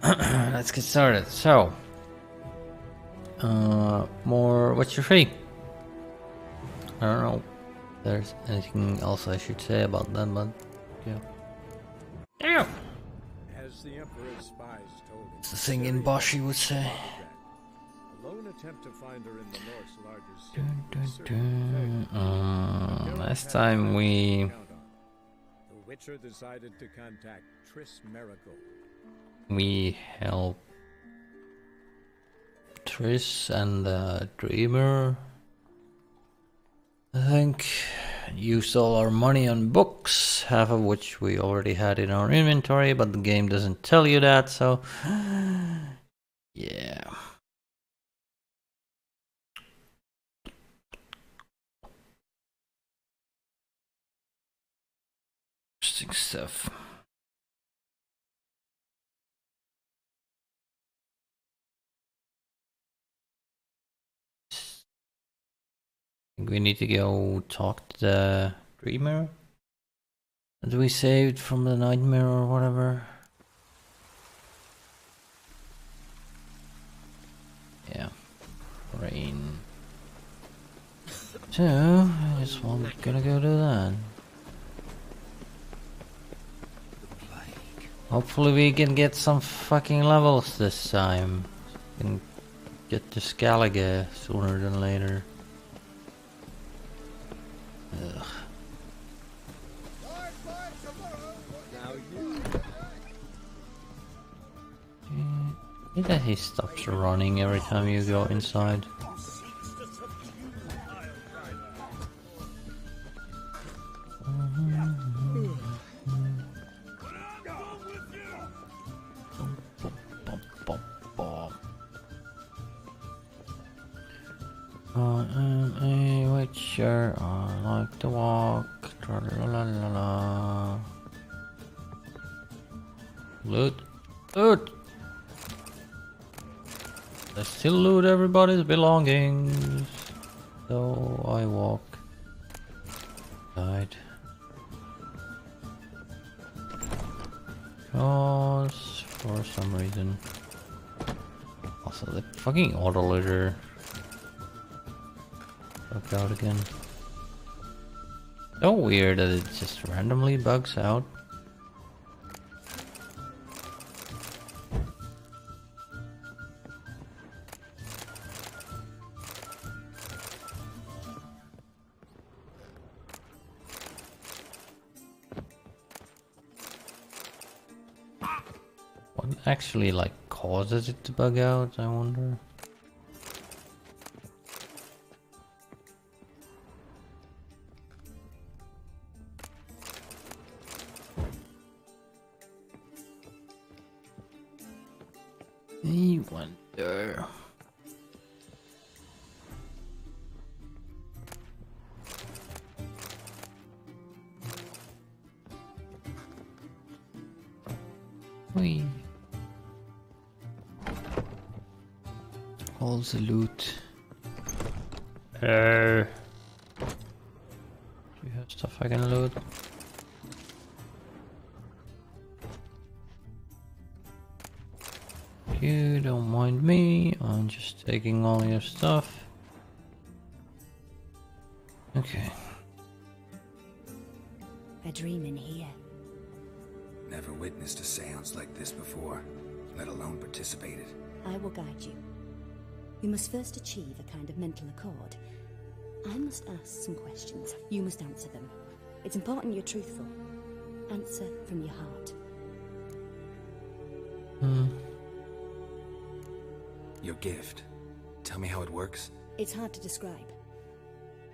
Let's get started. So, more. What's your fee? I don't know if there's anything else I should say about that, but yeah. Damn! As the Emperor's spies told him, It's the thing in Boshi would say. a lone attempt to find her in the North's largest city Dun, was dun, certain to fail. dun. Last time we The Witcher decided to contact Triss Merigold. helped Triss and the Dreamer. I think used all our money on books, half of which we already had in our inventory, but the game doesn't tell you that, so yeah. Interesting stuff. I think we need to go talk to the Dreamer that we saved from the nightmare or whatever. Yeah. Rain. So, I guess we're gonna go do that. Hopefully we can get some fucking levels this time. And get to Scaligay sooner than later. Ugh. That he stops running every time you go inside. I am a witcher, I like to walk. Tra la la la la. Loot. Loot! I still loot everybody's belongings. So I walk. Died. Cause for some reason. Also the fucking auto looter. Bugged out again. So weird that it just randomly bugs out. What actually like causes it to bug out, I wonder? I wonder. Whee. All the loot. Do you have stuff I can loot? You don't mind me, I'm just taking all your stuff. Okay. A dream in here. Never witnessed a seance like this before, let alone participated. I will guide you. We must first achieve a kind of mental accord. I must ask some questions. You must answer them. It's important you're truthful. Answer from your heart. Your gift. Tell me how it works. It's hard to describe.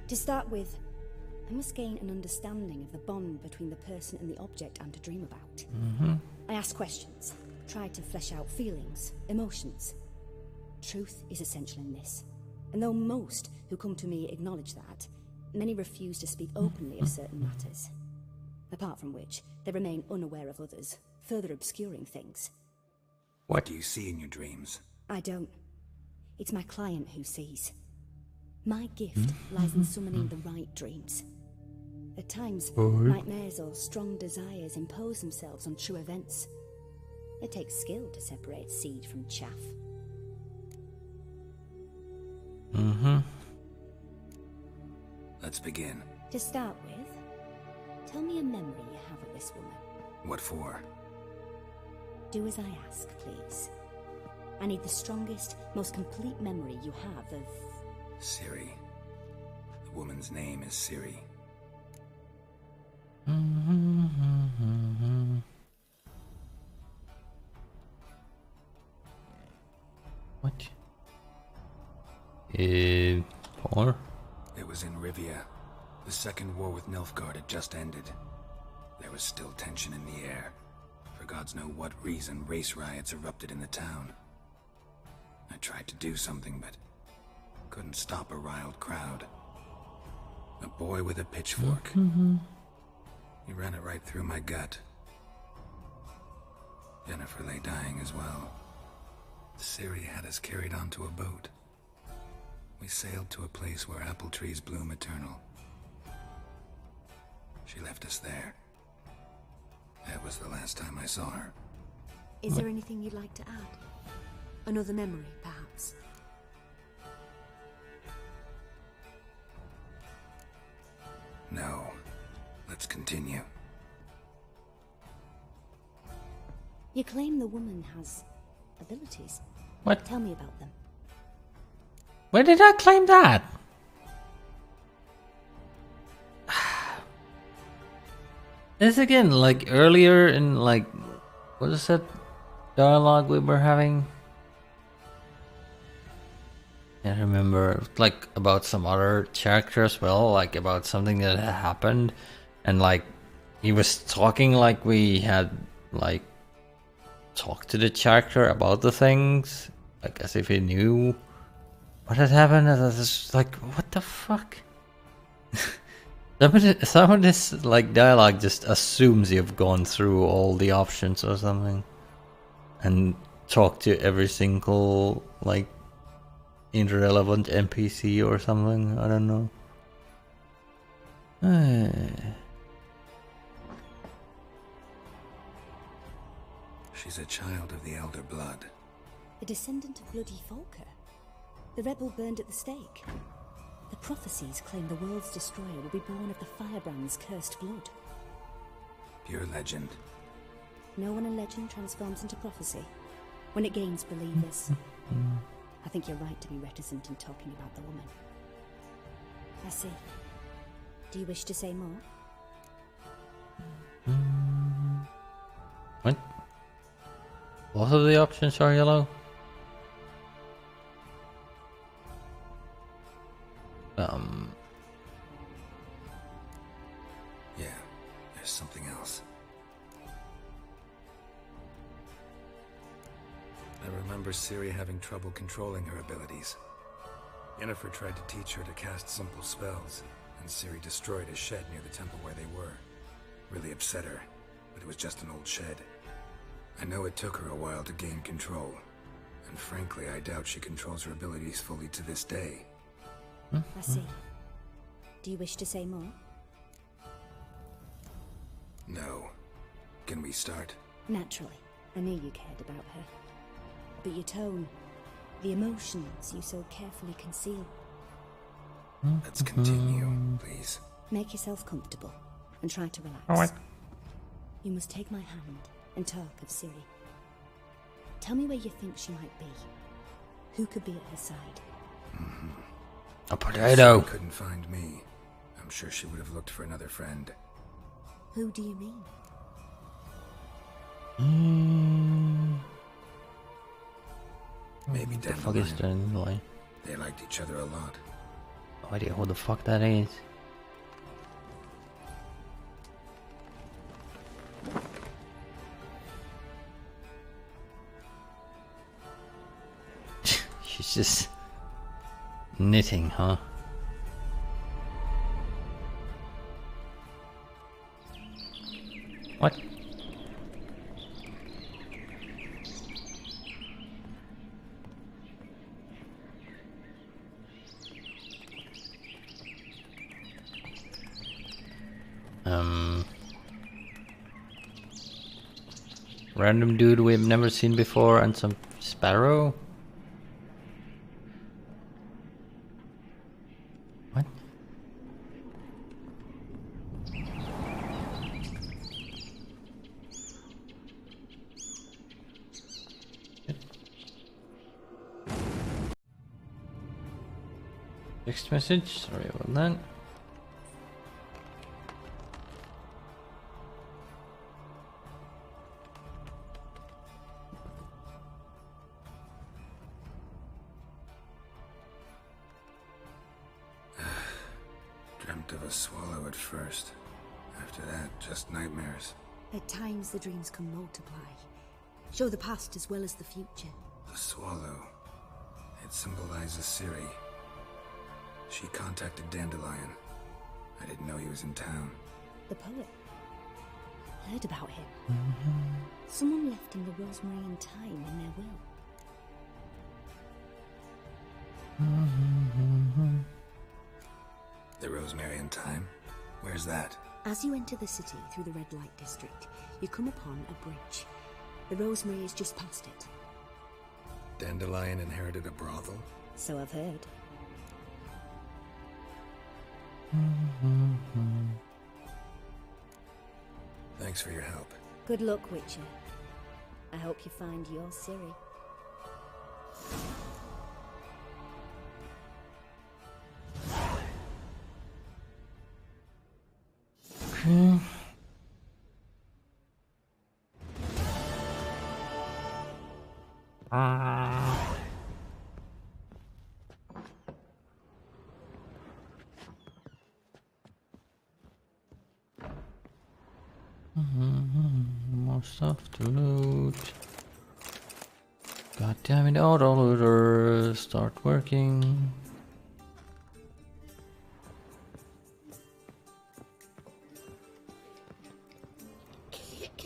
To start with, I must gain an understanding of the bond between the person and the object I'm to dream about. I ask questions, try to flesh out feelings, emotions. Truth is essential in this. And though most who come to me acknowledge that, many refuse to speak openly of certain matters. Apart from which, they remain unaware of others, further obscuring things. What do you see in your dreams? I don't. It's my client who sees. My gift lies in summoning the right dreams. At times, nightmares or strong desires impose themselves on true events. It takes skill to separate seed from chaff. Mm-hmm. Let's begin. To start with, tell me a memory you have of this woman. What for? Do as I ask, please. I need the strongest, most complete memory you have of... Ciri. The woman's name is Ciri. What? Or? It was in Rivia. The second war with Nilfgaard had just ended. There was still tension in the air. For gods know what reason, race riots erupted in the town. I tried to do something, but couldn't stop a riled crowd. A boy with a pitchfork. He ran it right through my gut. Jennifer lay dying as well. Ciri had us carried onto a boat. We sailed to a place where apple trees bloom eternal. She left us there. That was the last time I saw her. Is there anything you'd like to add? Another memory, perhaps? No. Let's continue. You claim the woman has abilities. What? Tell me about them. Where did I claim that? This again, like earlier in like, what is that dialogue we were having? Can't remember. Like about some other character as well, like about something that had happened, and like he was talking like we had like talked to the character about the things, like as if he knew what had happened. And I was just like, what the fuck? Some of this like dialogue just assumes you've gone through all the options or something and talked to every single like irrelevant NPC or something. I don't know. She's a child of the Elder Blood. A descendant of bloody Volker. The rebel burned at the stake. The prophecies claim the world's destroyer will be born of the Firebrand's cursed blood. Pure legend. No one in legend transforms into prophecy. When it gains believers. I think you're right to be reticent in talking about the woman. I see. Do you wish to say more? What? Both of the options are yellow? Yeah, there's something else. I remember Ciri having trouble controlling her abilities. Yennefer tried to teach her to cast simple spells, and Ciri destroyed a shed near the temple where they were. Really upset her, but it was just an old shed. I know it took her a while to gain control, and frankly, I doubt she controls her abilities fully to this day. I see. Do you wish to say more? No. Can we start? Naturally. I knew you cared about her. But your tone, the emotions you so carefully conceal. Let's continue, please. Make yourself comfortable and try to relax. Alright. You must take my hand and talk of Ciri. Tell me where you think she might be. Who could be at her side? A potato. She couldn't find me. I'm sure she would have looked for another friend. Who do you mean? Maybe The down fuck the is that anyway? They liked each other a lot. No idea who the fuck that is. She's just knitting, huh? What? random dude we've never seen before and some sparrow. What? Text message, sorry about that. Dreamt of a swallow at first. After that, just nightmares. At times, the dreams can multiply, show the past as well as the future. The swallow. It symbolizes Ciri. She contacted Dandelion. I didn't know he was in town. The poet. Heard about him. Someone left him the rosemary and thyme in their will. The rosemary and thyme? Where's that? As you enter the city through the red light district, you come upon a bridge. The rosemary is just past it. Dandelion inherited a brothel? So I've heard. Thanks for your help. Good luck, Witcher. I hope you find your Ciri. More stuff to loot. God damn it, auto looter, start working.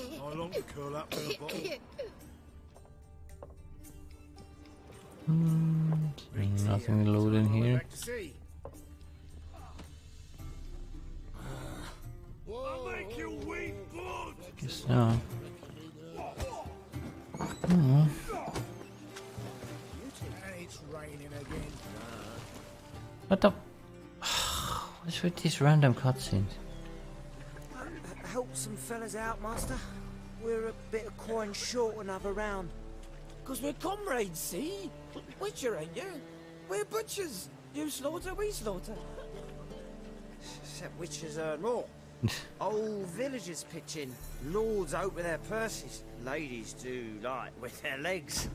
I long to curl up with a bottle. Nothing to loot in here. Back to sea. I'll make you weep blood. Guess no. And it's raining again. What the? What's with these random cutscenes? Help some fellas out, Master. We're a bit of coin short another round. 'Cause we're comrades, see? Witcher, ain't you? We're butchers. You slaughter, we slaughter. Except witches earn more. Old villagers pitch in. Lords out with their purses. Ladies do like with their legs.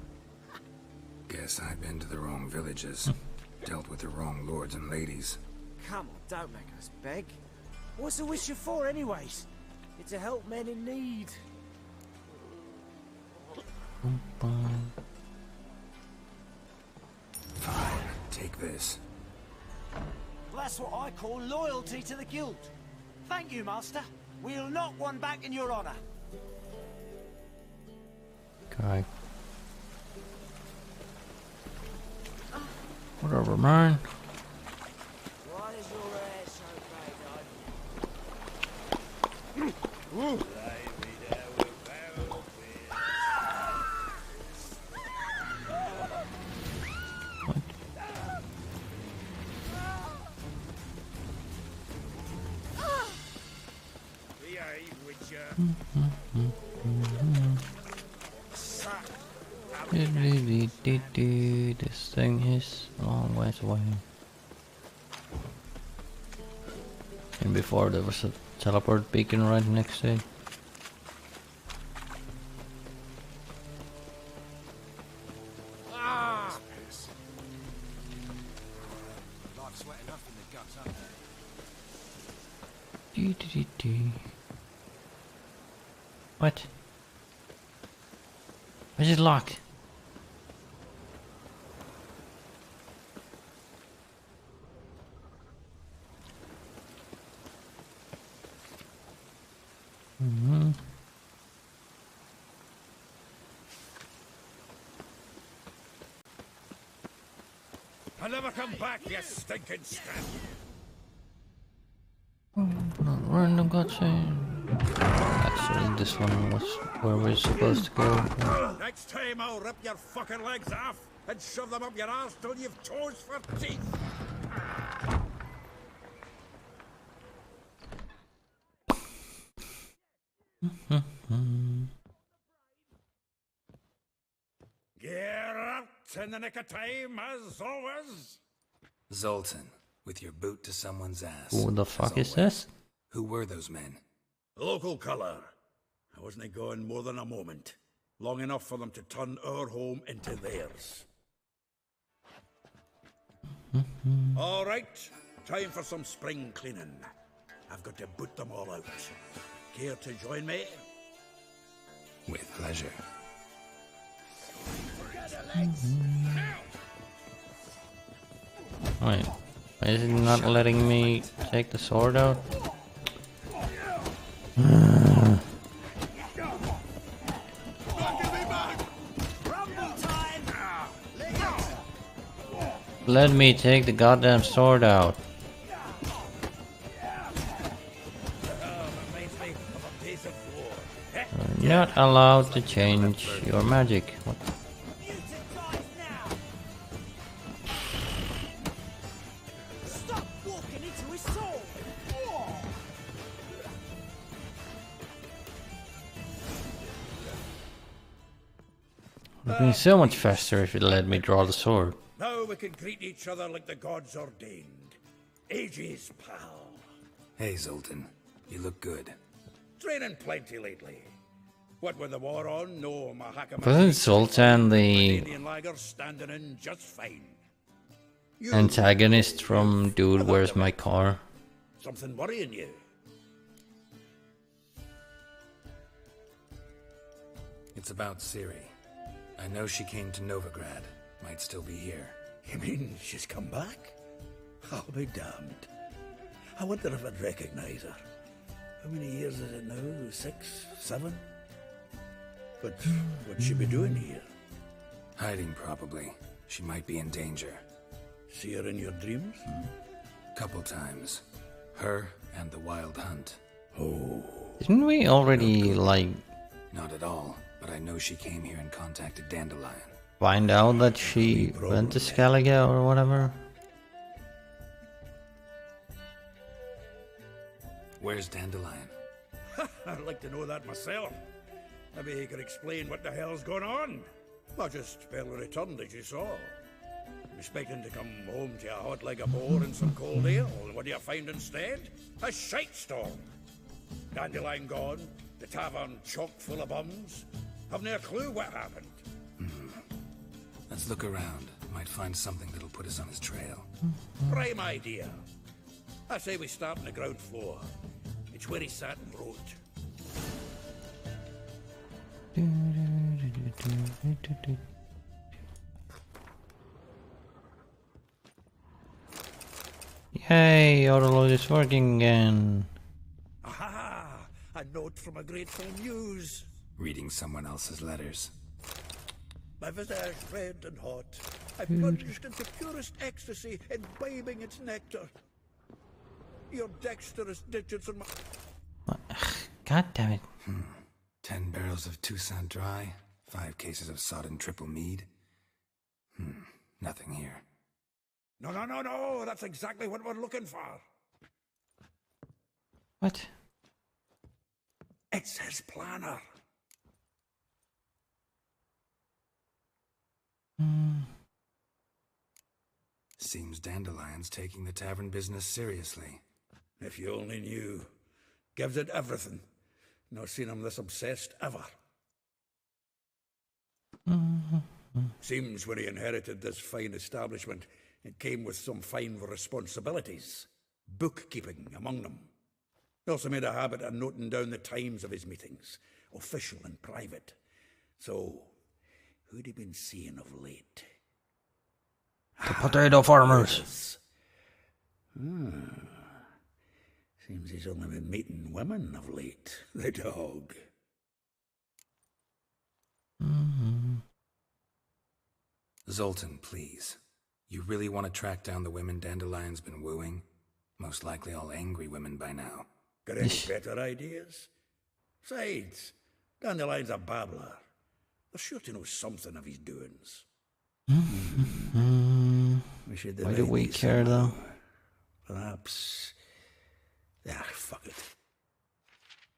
Guess I've been to the wrong villages. Dealt with the wrong lords and ladies. Come on, don't make us beg. What's a witcher for, anyways? It's to help men in need. Fine, take this. That's what I call loyalty to the guild. Thank you, Master. We'll knock one back in your honor. Okay. Whatever, man. Why is your hair so bad, Woo! This thing is a long ways away. And before there was a teleport beacon right next to it. What? Why is it locked? I'll never come back, you stinking scum. Random cutscene. Actually, this one was where we're supposed to go. Next time I'll rip your fucking legs off and shove them up your ass till you've toes for teeth. Get out in the nick of time, as always. Zoltan, with your boot to someone's ass. Who the fuck is this? Who were those men? Local colour. I wasn't gone more than a moment. Long enough for them to turn our home into theirs. All right, time for some spring cleaning. I've got to boot them all out. Care to join me? With pleasure. Wait, why is it not letting me take the sword out? Let me take the goddamn sword out. You're not allowed to change your magic. What? Stop walking into his soul! It would be so much faster if it let me draw the sword. Now we can greet each other like the gods ordained. Ages, pal. Hey, Zoltan. You look good. Training plenty lately. What with the war on, no Mahakama. Wasn't Sultan the Indian lager standing in just fine. You, antagonist from Dude, Where's My Car? something worrying you? It's about Ciri. I know she came to Novigrad. Might still be here. You mean she's come back? I'll be damned. I wonder if I'd recognize her. How many years is it now? 6, 7? But what'd she be doing here? Hiding, probably. She might be in danger. See her in your dreams? Couple times. Her and the Wild Hunt. Oh, Didn't we already, like, Not at all, but I know she came here and contacted Dandelion. find out that she went to Skellige or whatever? Where's Dandelion? I'd like to know that myself. Maybe he could explain what the hell's going on. I just barely returned, as you saw. I'm expecting to come home to a hot like a boar and some cold ale, and what do you find instead? A shite storm. Dandelion gone, the tavern chock full of bums. Have no clue what happened. Let's look around. Might find something that'll put us on his trail. Prime idea. I say we start on the ground floor. It's where he sat and wrote. Yay, autoload is working again. Aha! A note from a grateful muse. Reading someone else's letters. My visage red and hot. I plunged into purest ecstasy, imbibing its nectar. Your dexterous digits on my... God damn it. 10 barrels of Toussaint Dry. 5 cases of sodden triple mead. Nothing here. No, that's exactly what we're looking for. What? It's his planner. Seems Dandelion's taking the tavern business seriously. If you only knew. Gives it everything. Not seen him this obsessed ever. Seems when he inherited this fine establishment, it came with some fine responsibilities. Bookkeeping among them. He also made a habit of noting down the times of his meetings, official and private. So, who'd he been seeing of late? The potato farmers. Seems he's only been meeting women of late. The dog. Zoltan, please. You really want to track down the women Dandelion's been wooing? Most likely all angry women by now. Got any better ideas? Besides, Dandelion's a babbler. They're sure to know something of his doings. We should Why do we divide these care, though? somehow. Perhaps... Ah, fuck it.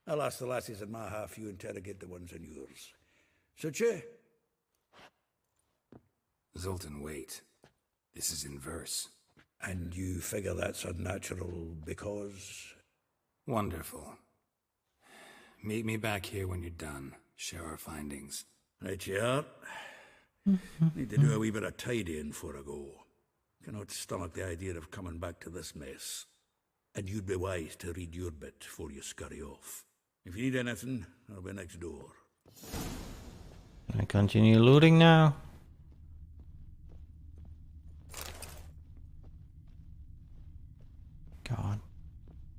I'll ask the lassies in my half, you interrogate the ones in yours. Suit you? Zoltan, wait. This is in verse. And you figure that's unnatural because... Wonderful. Meet me back here when you're done. Share our findings. Right you are. Need to do a wee bit of tidying before I go. Cannot stomach the idea of coming back to this mess. And you'd be wise to read your bit before you scurry off. If you need anything, I'll be next door. Can I continue looting now? God.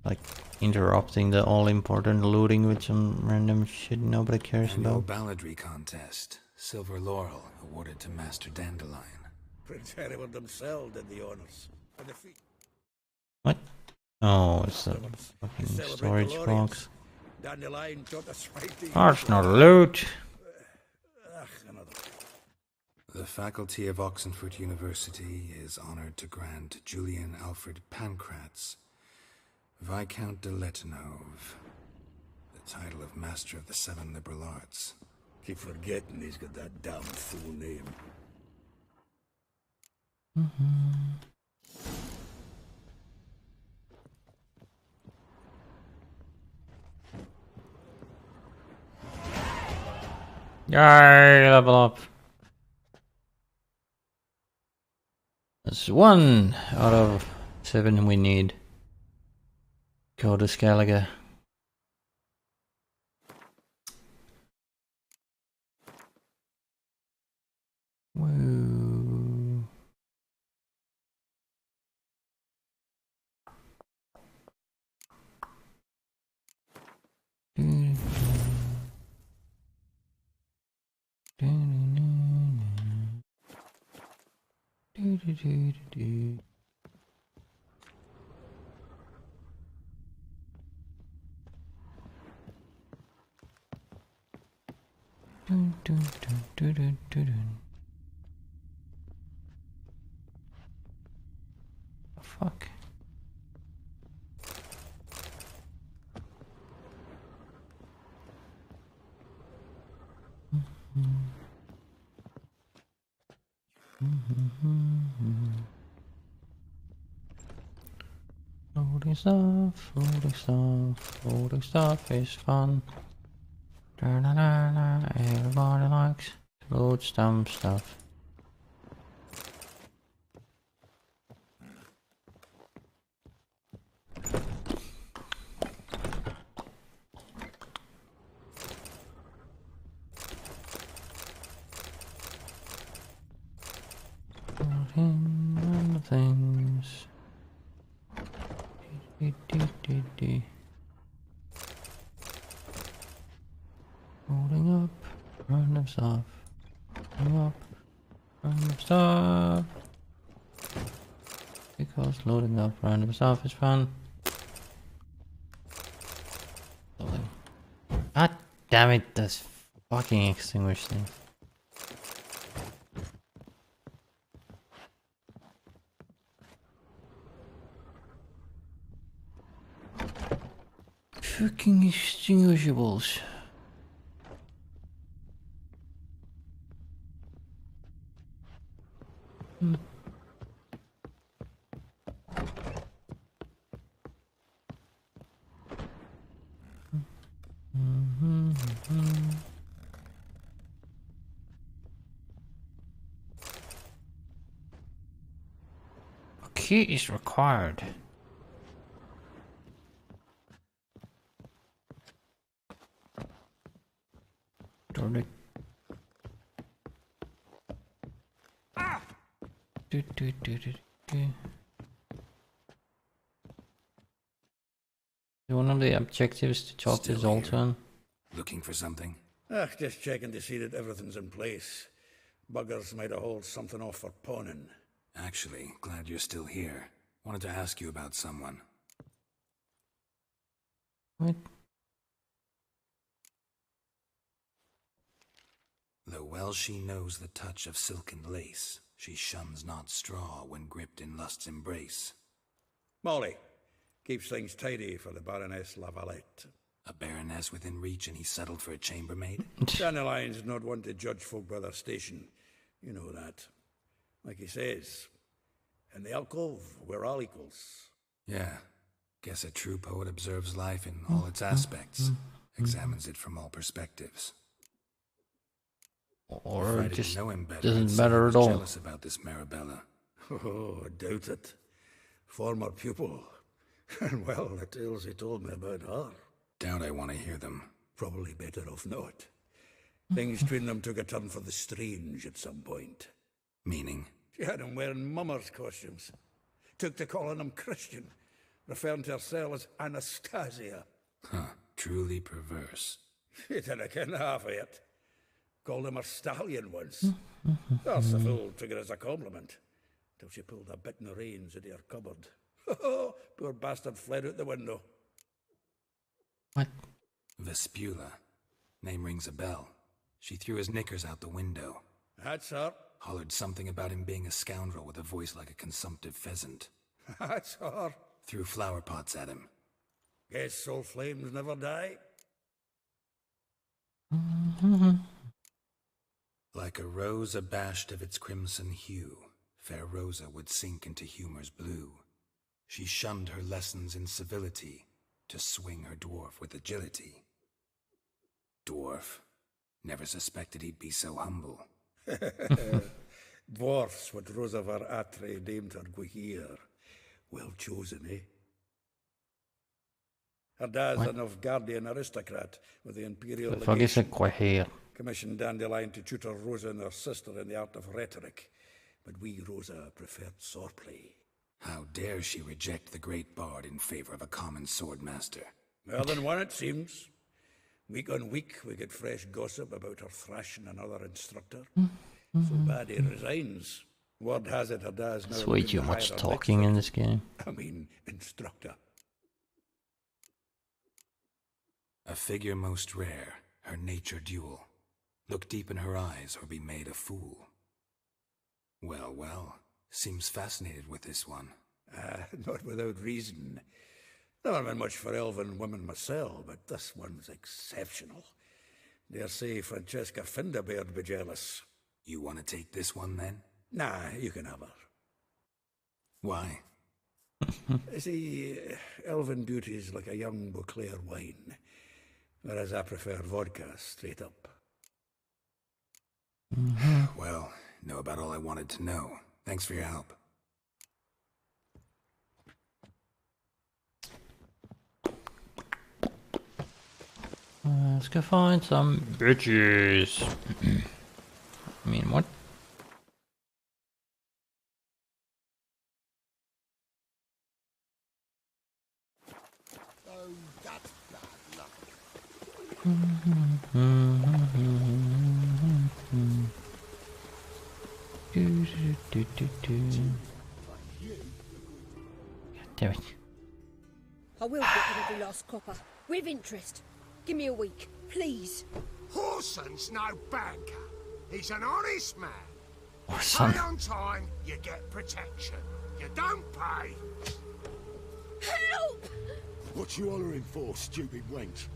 Like interrupting the all-important looting with some random shit nobody cares Annual about. balladry contest. Silver Laurel awarded to Master Dandelion. Prince Hereward himself did the honors. And the feet. What? Oh, it's a fucking Celebrate storage the box. laureates. Dandelion taught us right to That's not loot. another. The faculty of Oxenford University is honored to grant Julian Alfred Pancratz, Viscount de Letonove, the title of Master of the Seven Liberal Arts. Keep forgetting he's got that damn full name. Yay, level up. That's 1 out of 7 we need. Go to Skellige. Woo. Fuck. Loading stuff is fun. Da-na-na-na, everybody likes to load some stuff. And the things. Holding up random stuff. Holding up random stuff. Because loading up random stuff is fun. Loading. God damn it, this fucking extinguish thing. Fucking extinguishables. A key is required. Darn it. One of the objectives to talk to Still Zoltan. Looking for something? Just checking to see that everything's in place. Buggers might have hauled something off for pawning. Actually, glad you're still here. Wanted to ask you about someone. What? Though well she knows the touch of silken lace, she shuns not straw when gripped in lust's embrace. Molly keeps things tidy for the Baroness Lavalette. A baroness within reach and he settled for a chambermaid? Dandelion's not one to judge folk by their station. You know that. Like he says, in the alcove, we're all equals. Yeah. Guess a true poet observes life in all its aspects, examines it from all perspectives. Or it If I just didn't know him better, doesn't I'd say matter he at was all. jealous about this Marabella. Oh, I doubt it. Former pupil. And well, the tales he told me about her. Doubt I want to hear them. Probably better off not. Things between them took a turn for the strange at some point. Meaning? She had him wearing mummers' costumes. Took to calling him Christian, referring to herself as Anastasia. Huh. Truly perverse. She didn't ken half of it. Called him her stallion once. That's the fool took it as a compliment. Till she pulled a bit in the reins into her cupboard. Poor bastard fled out the window. What? Vespula. Name rings a bell. She threw his knickers out the window. That's her. Hollered something about him being a scoundrel with a voice like a consumptive pheasant. That's her. Threw flower pots at him. Guess soul flames never die. Like a rose abashed of its crimson hue, fair Rosa would sink into humor's blue. She shunned her lessons in civility, to swing her dwarf with agility. Dwarf. Never suspected he'd be so humble. Dwarfs what Rosavar Atre named her Guihir. Well chosen, eh? Her dad's an Novgardian aristocrat with the Imperial The fuck is a Legation. Quahir? Commissioned Dandelion to tutor Rosa and her sister in the art of rhetoric. But we, Rosa, preferred swordplay. How dare she reject the great bard in favor of a common swordmaster? More than one, it seems. Week on week, we get fresh gossip about her thrashing another instructor. So bad he resigns. Word has it her dad's now It's way looking too to much hire a talking in next this game. instructor. A figure most rare, her nature dual. Look deep in her eyes or be made a fool. Well, well, seems fascinated with this one. Not without reason. Never been much for elven women myself, but this one's exceptional. Dare say Francesca Finderbeard be jealous. You want to take this one then? Nah, you can have her. Why? See, elven beauty's like a young Beauclair wine, whereas I prefer vodka straight up. Well, know about all I wanted to know. Thanks for your help. Let's go find some bitches. I mean, what? Oh, that's bad luck. Damn it. I will get rid of the last copper. With interest. Give me a week, please. Horson's no banker. He's an honest man. Or some. Pay on time, you get protection. You don't pay. Help! What you hollering for, stupid wench?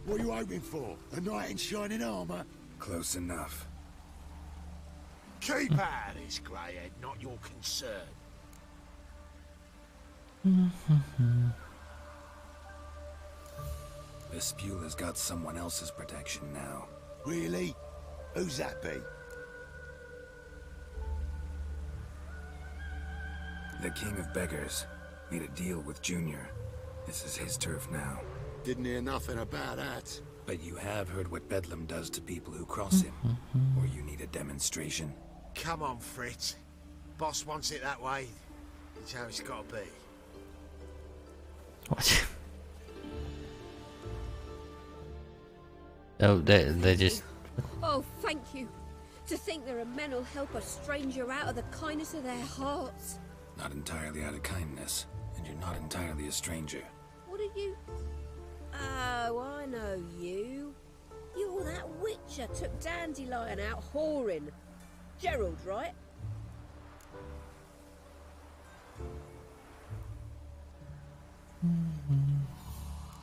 What are you hoping for? A knight in shining armor? Close enough. Keep out of this, greyhead, not your concern. Vespula's got someone else's protection now. Really? Who's that be? The King of Beggars made a deal with Junior. This is his turf now. Didn't hear nothing about that. But you have heard what Bedlam does to people who cross him. Or you need a demonstration? Come on, Fritz. Boss wants it that way. It's how it's got to be. What? Oh, they just. Oh, thank you. To think there are men who'll help a stranger out of the kindness of their hearts. Not entirely out of kindness, and you're not entirely a stranger. What are you... Oh, I know you. You're that witcher took Dandelion out whoring. Gerald, right?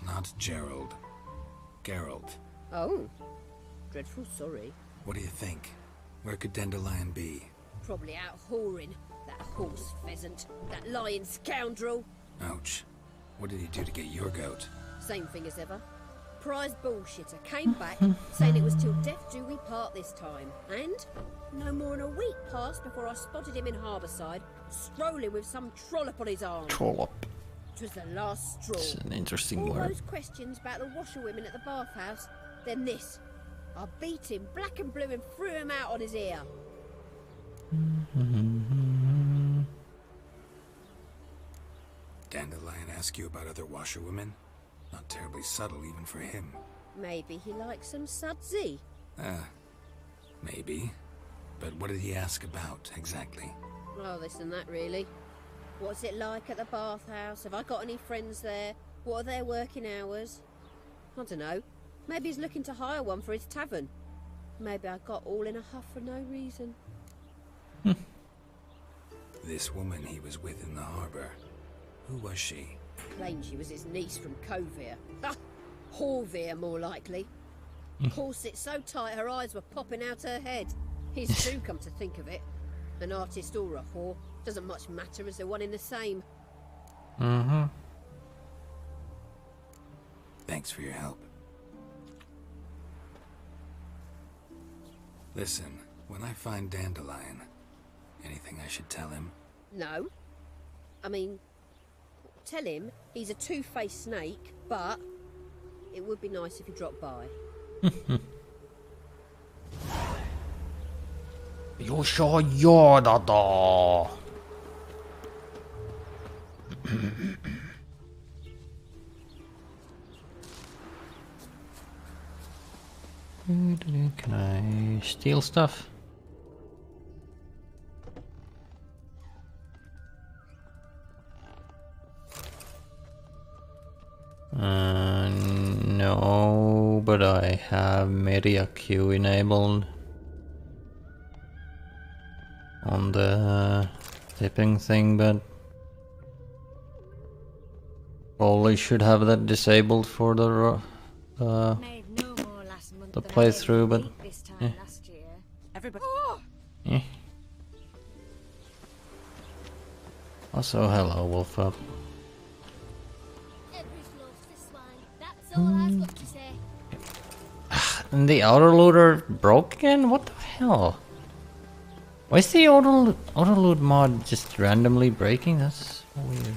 Not Gerald. Geralt. Oh. Dreadful sorry. What do you think? Where could Dandelion be? Probably out whoring. That horse pheasant. That lying scoundrel. Ouch. What did he do to get your goat? Same thing as ever. Prize bullshitter came back saying it was till death do we part this time. And no more than a week passed before I spotted him in Harbourside, strolling with some trollop on his arm. Trollop. It was the last straw. It's an interesting All word. those questions about the washerwomen at the bathhouse, then this. I beat him black and blue and threw him out on his ear. Dandelion ask you about other washerwomen? Not terribly subtle even for him. Maybe he likes some sudsy. Maybe. But what did he ask about, exactly? Oh, this and that, really. What's it like at the bathhouse? Have I got any friends there? What are their working hours? I don't know. Maybe he's looking to hire one for his tavern. Maybe I got all in a huff for no reason. This woman he was with in the harbor. Who was she? Claimed she was his niece from Kovir. Ah, Horvir, more likely. Corset so tight her eyes were popping out her head. He's true, come to think of it. An artist or a whore. Doesn't much matter as they're one in the same. Thanks for your help. Listen, when I find Dandelion, anything I should tell him? No. I mean, tell him he's a two-faced snake, but it would be nice if he dropped by. You sure you're the door. Can I steal stuff? No, but I have media queue enabled on the tipping thing, but probably should have that disabled for the playthrough, but yeah. Everybody. Yeah. Also, hello, Wolf Up. That's all I've got to say. And the auto loader broke again? What the hell? Why is the auto load mod just randomly breaking? That's so weird.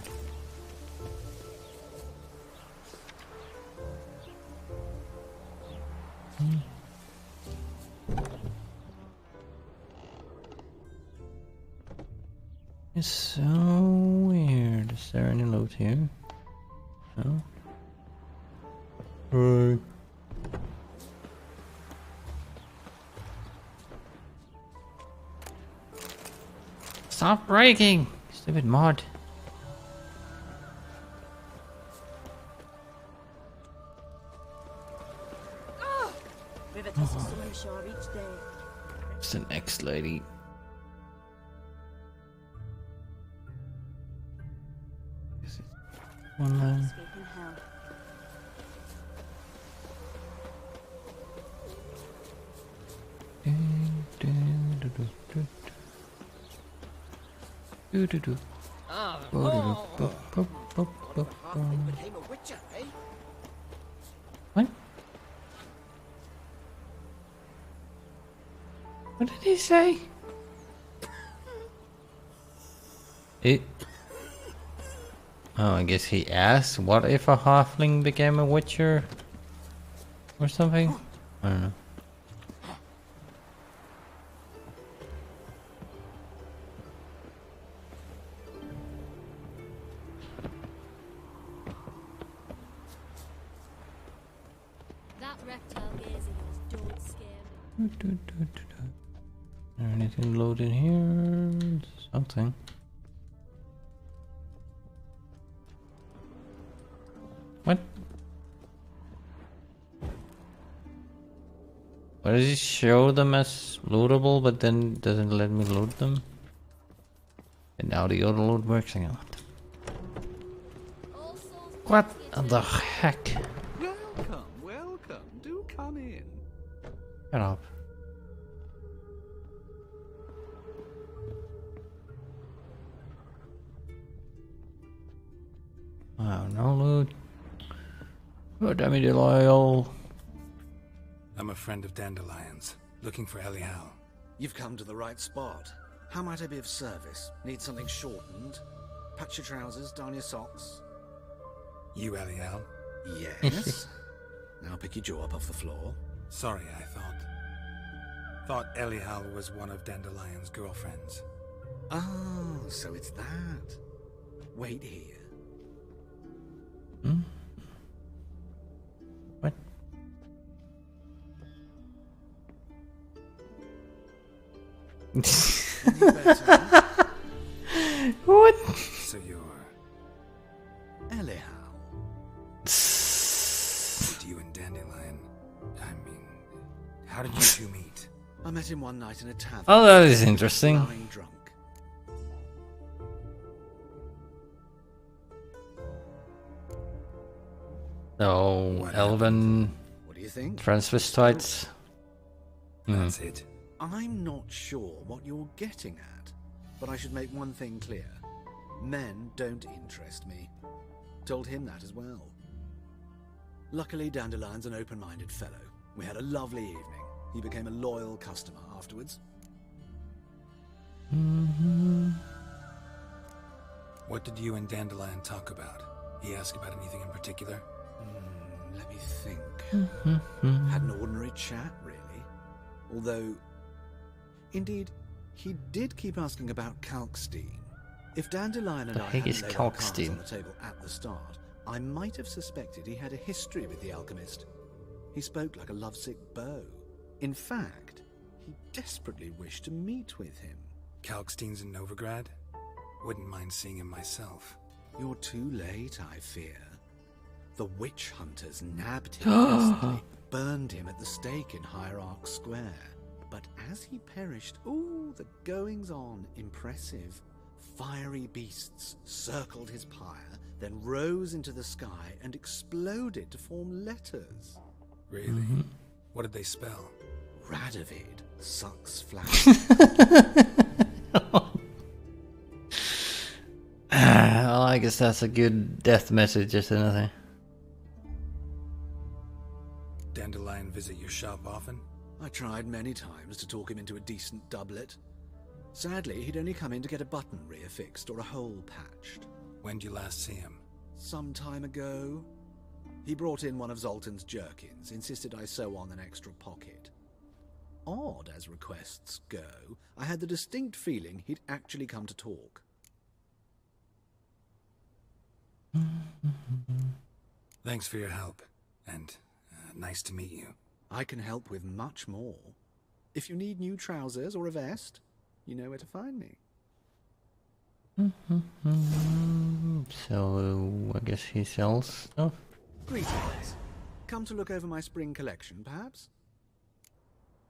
It's so weird. Is there any loot here? No? Right. Stop breaking! Stupid mod. River tosses sunshine each day. It's an ex-lady. One line. Escaping hell. Became a witcher, eh? What? What did he say? Oh, I guess he asked, what if a halfling became a witcher? Or something? I don't know. That reptile gazing at us don't scare me. Is there anything loaded here? Something. What? Why does it show them as lootable, but then doesn't let me loot them? And now the auto loot works again. What the heck? Welcome, welcome. Do come in. Shut up. Oh, no loot. Oh, damn it, loyal. I'm a friend of Dandelion's, looking for Elial. You've come to the right spot. How might I be of service? Need something shortened? Patch your trousers, darn your socks. You, Elial? Yes. Now pick your jaw up off the floor. Sorry, I thought Elial was one of Dandelion's girlfriends. Oh, so it's that. Wait here. Hmm? What? What? So you're... Elial. Did you and Dandelion... I mean... How did you two meet? I met him one night in a tavern. Oh, that is interesting. Lying drunk. So, Elven... What do you think? Transvestites. That's it. I'm not sure what you're getting at, but I should make one thing clear. Men don't interest me. Told him that as well. Luckily, Dandelion's an open-minded fellow. We had a lovely evening. He became a loyal customer afterwards. What did you and Dandelion talk about? He asked about anything in particular? Let me think. Had an ordinary chat, really. Although, indeed, he did keep asking about Kalkstein. If Dandelion and I hadn't laid our cards on the table at the start, I might have suspected he had a history with the alchemist. He spoke like a lovesick beau. In fact, he desperately wished to meet with him. Kalkstein's in Novigrad? Wouldn't mind seeing him myself. You're too late, I fear. The witch hunters nabbed him recently, burned him at the stake in Hierarch Square. But as he perished, the goings-on, impressive. Fiery beasts circled his pyre, then rose into the sky and exploded to form letters. Really? What did they spell? Radovid sucks flesh. Well, I guess that's a good death message, if anything. Dandelion visit your shop often? I tried many times to talk him into a decent doublet. Sadly, he'd only come in to get a button reaffixed or a hole patched. When did you last see him? Some time ago. He brought in one of Zoltan's jerkins, insisted I sew on an extra pocket. Odd as requests go, I had the distinct feeling he'd actually come to talk. Thanks for your help, and nice to meet you. I can help with much more. If you need new trousers or a vest, you know where to find me. So, I guess he sells stuff? Greetings. Come to look over my spring collection, perhaps?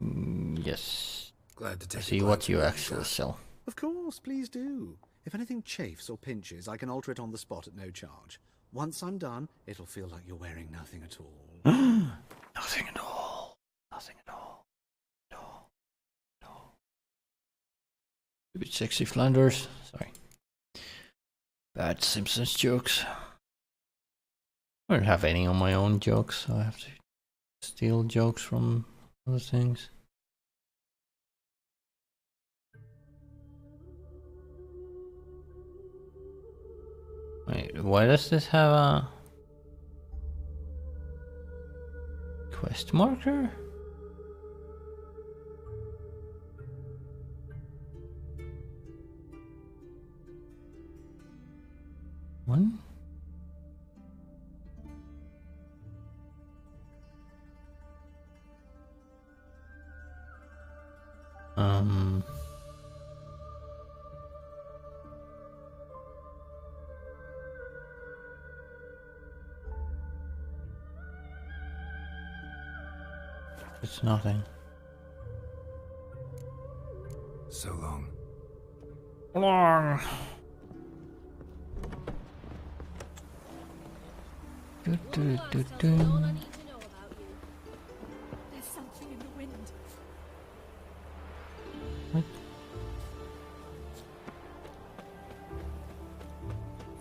Yes. Glad to take see what you actually sell. Of course, please do. If anything chafes or pinches, I can alter it on the spot at no charge. Once I'm done, it'll feel like you're wearing nothing at all. Nothing at all. Nothing at all. No. No. A bit sexy Flanders. Sorry. Bad Simpsons jokes. I don't have any on my own jokes, so I have to steal jokes from other things. Wait, why does this have a quest marker? One? It's nothing. So long. Long. Do, do, do, do. All I need to know about you. There's something in the wind. What?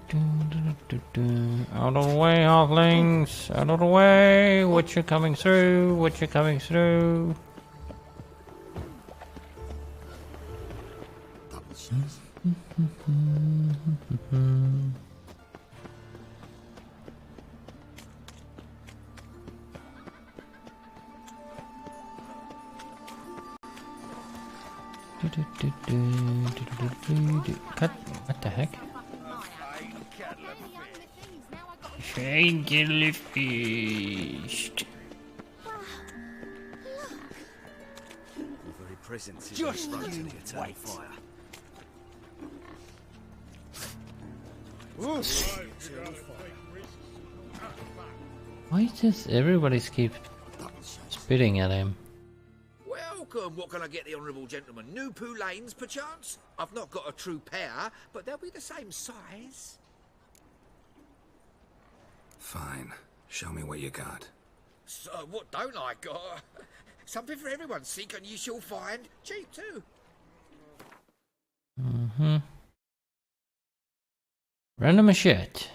Do, do, do, do. Out of the way, halflings! Out of the way! Witcher coming through! Witcher coming through! Cut. What the heck? Shankily fished. The very presence is just front of the eternal fire. Why does everybody keep spitting at him? Welcome. What can I get the honourable gentleman? New Poo Lanes, perchance? I've not got a true pair, but they'll be the same size. Fine. Show me what you got. So, what don't I got? Something for everyone. Seek and you shall find. Cheap, too. Mm-hmm. Random as shit.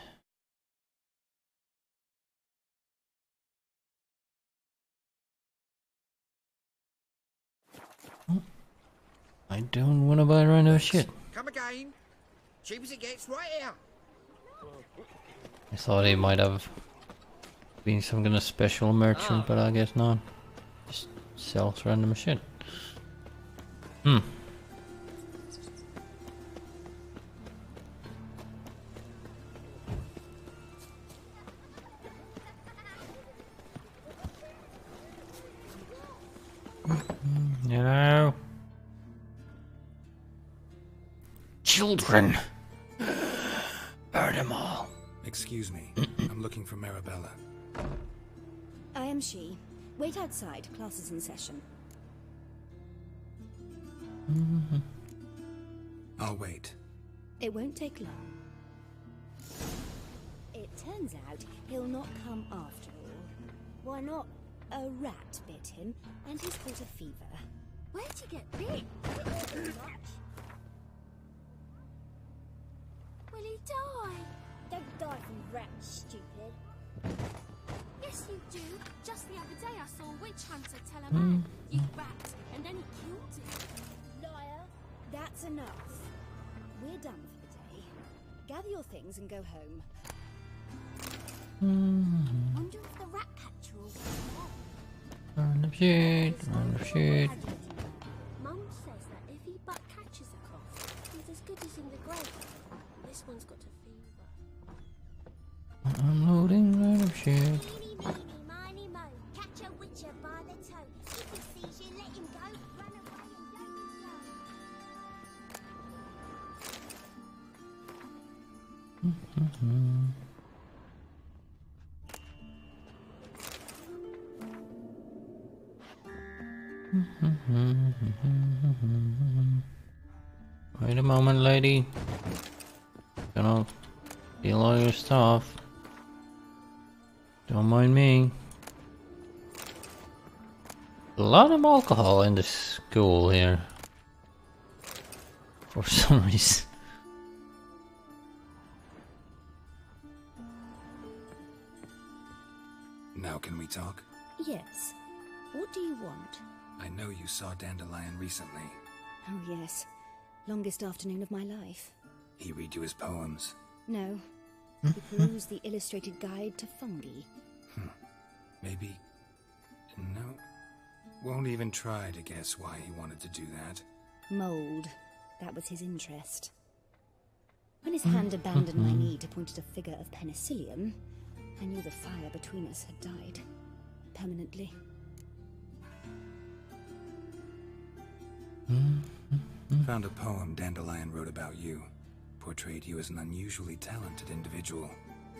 I don't want to buy random shit. Come again. Cheap as it gets, right here. I thought he might have been some kind of special merchant, but I guess not. Just sells random shit. Hmm. You know, children, burn them all. Excuse me. I'm looking for Marabella. I am she. Wait outside. Class is in session. I'll wait. It won't take long. It turns out he'll not come after all. Why not? A rat bit him, and he's caught a fever. Where'd you get bit? Will he die? Don't die from rats, stupid. Yes, you do. Just the other day I saw a witch hunter tell a man, you rat, and then he killed him. Liar. That's enough. We're done for the day. Gather your things and go home. Wonder if the rat catcher will come on. Random shit, random shit. Mum says that if he but catches a cough, he's as good as in the grave. This one's got a fever. Unloading random shit. Meeny, meeny, miny, mo. Catch a witcher by the toe. If he sees you, let him go. Run away and don't be slow. Wait a moment, lady. Gonna steal all your stuff. Don't mind me. A lot of alcohol in this school here. For some reason. Now can we talk? Yes. What do you want? I know you saw Dandelion recently. Oh, yes. Longest afternoon of my life. He read you his poems. No. He perused the illustrated guide to fungi. Maybe... No. Won't even try to guess why he wanted to do that. Mold. That was his interest. When his hand abandoned my knee to point at a figure of penicillium, I knew the fire between us had died. Permanently. Found a poem Dandelion wrote about you. Portrayed you as an unusually talented individual.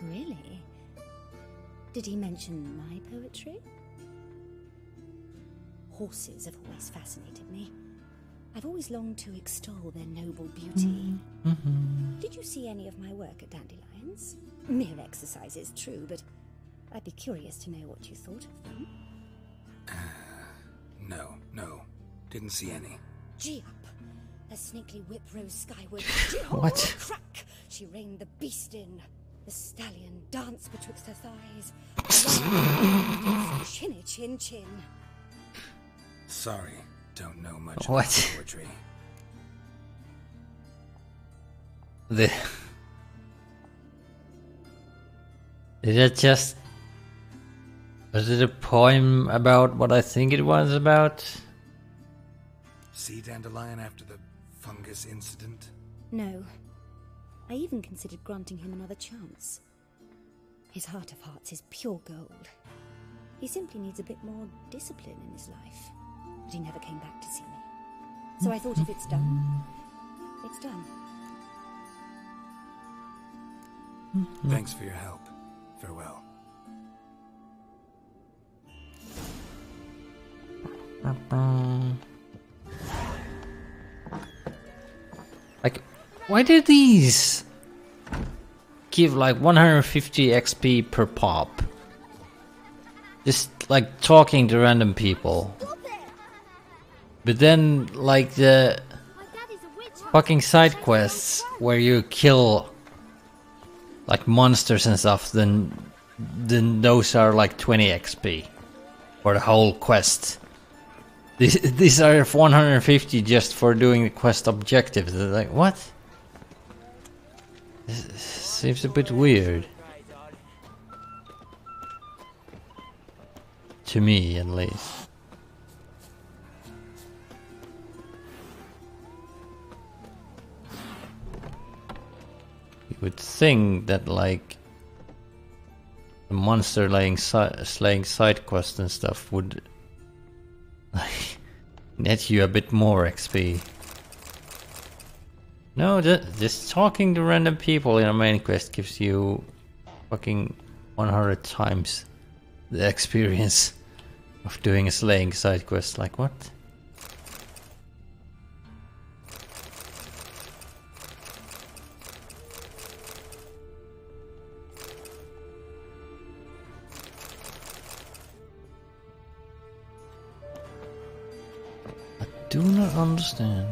Really? Did he mention my poetry? Horses have always fascinated me. I've always longed to extol their noble beauty. Did you see any of my work at Dandelions? Mere exercises, true, but I'd be curious to know what you thought of them. No. Didn't see any. Gee up! The snakely whip rose skyward. What? Crack! She reined the beast in. The stallion danced betwixt her thighs. Chinny chin chin. Sorry, don't know much What? about poetry. Did it just... Was it a poem about what I think it was about? See Dandelion after the fungus incident? No. I even considered granting him another chance. His heart of hearts is pure gold. He simply needs a bit more discipline in his life. But he never came back to see me. So I thought if it's done, it's done. Thanks for your help. Farewell. Like, why do these give like 150 XP per pop? Just like talking to random people. But then like the fucking side quests where you kill like monsters and stuff, then those are like 20 XP for the whole quest. These are 150 just for doing the quest objectives. They're like, what? This seems a bit weird. To me, at least. You would think that, like, the monster slaying side quests and stuff would like net you a bit more XP. No, just talking to random people in a main quest gives you fucking 100 times the experience of doing a slaying side quest. Like, what? Do not understand.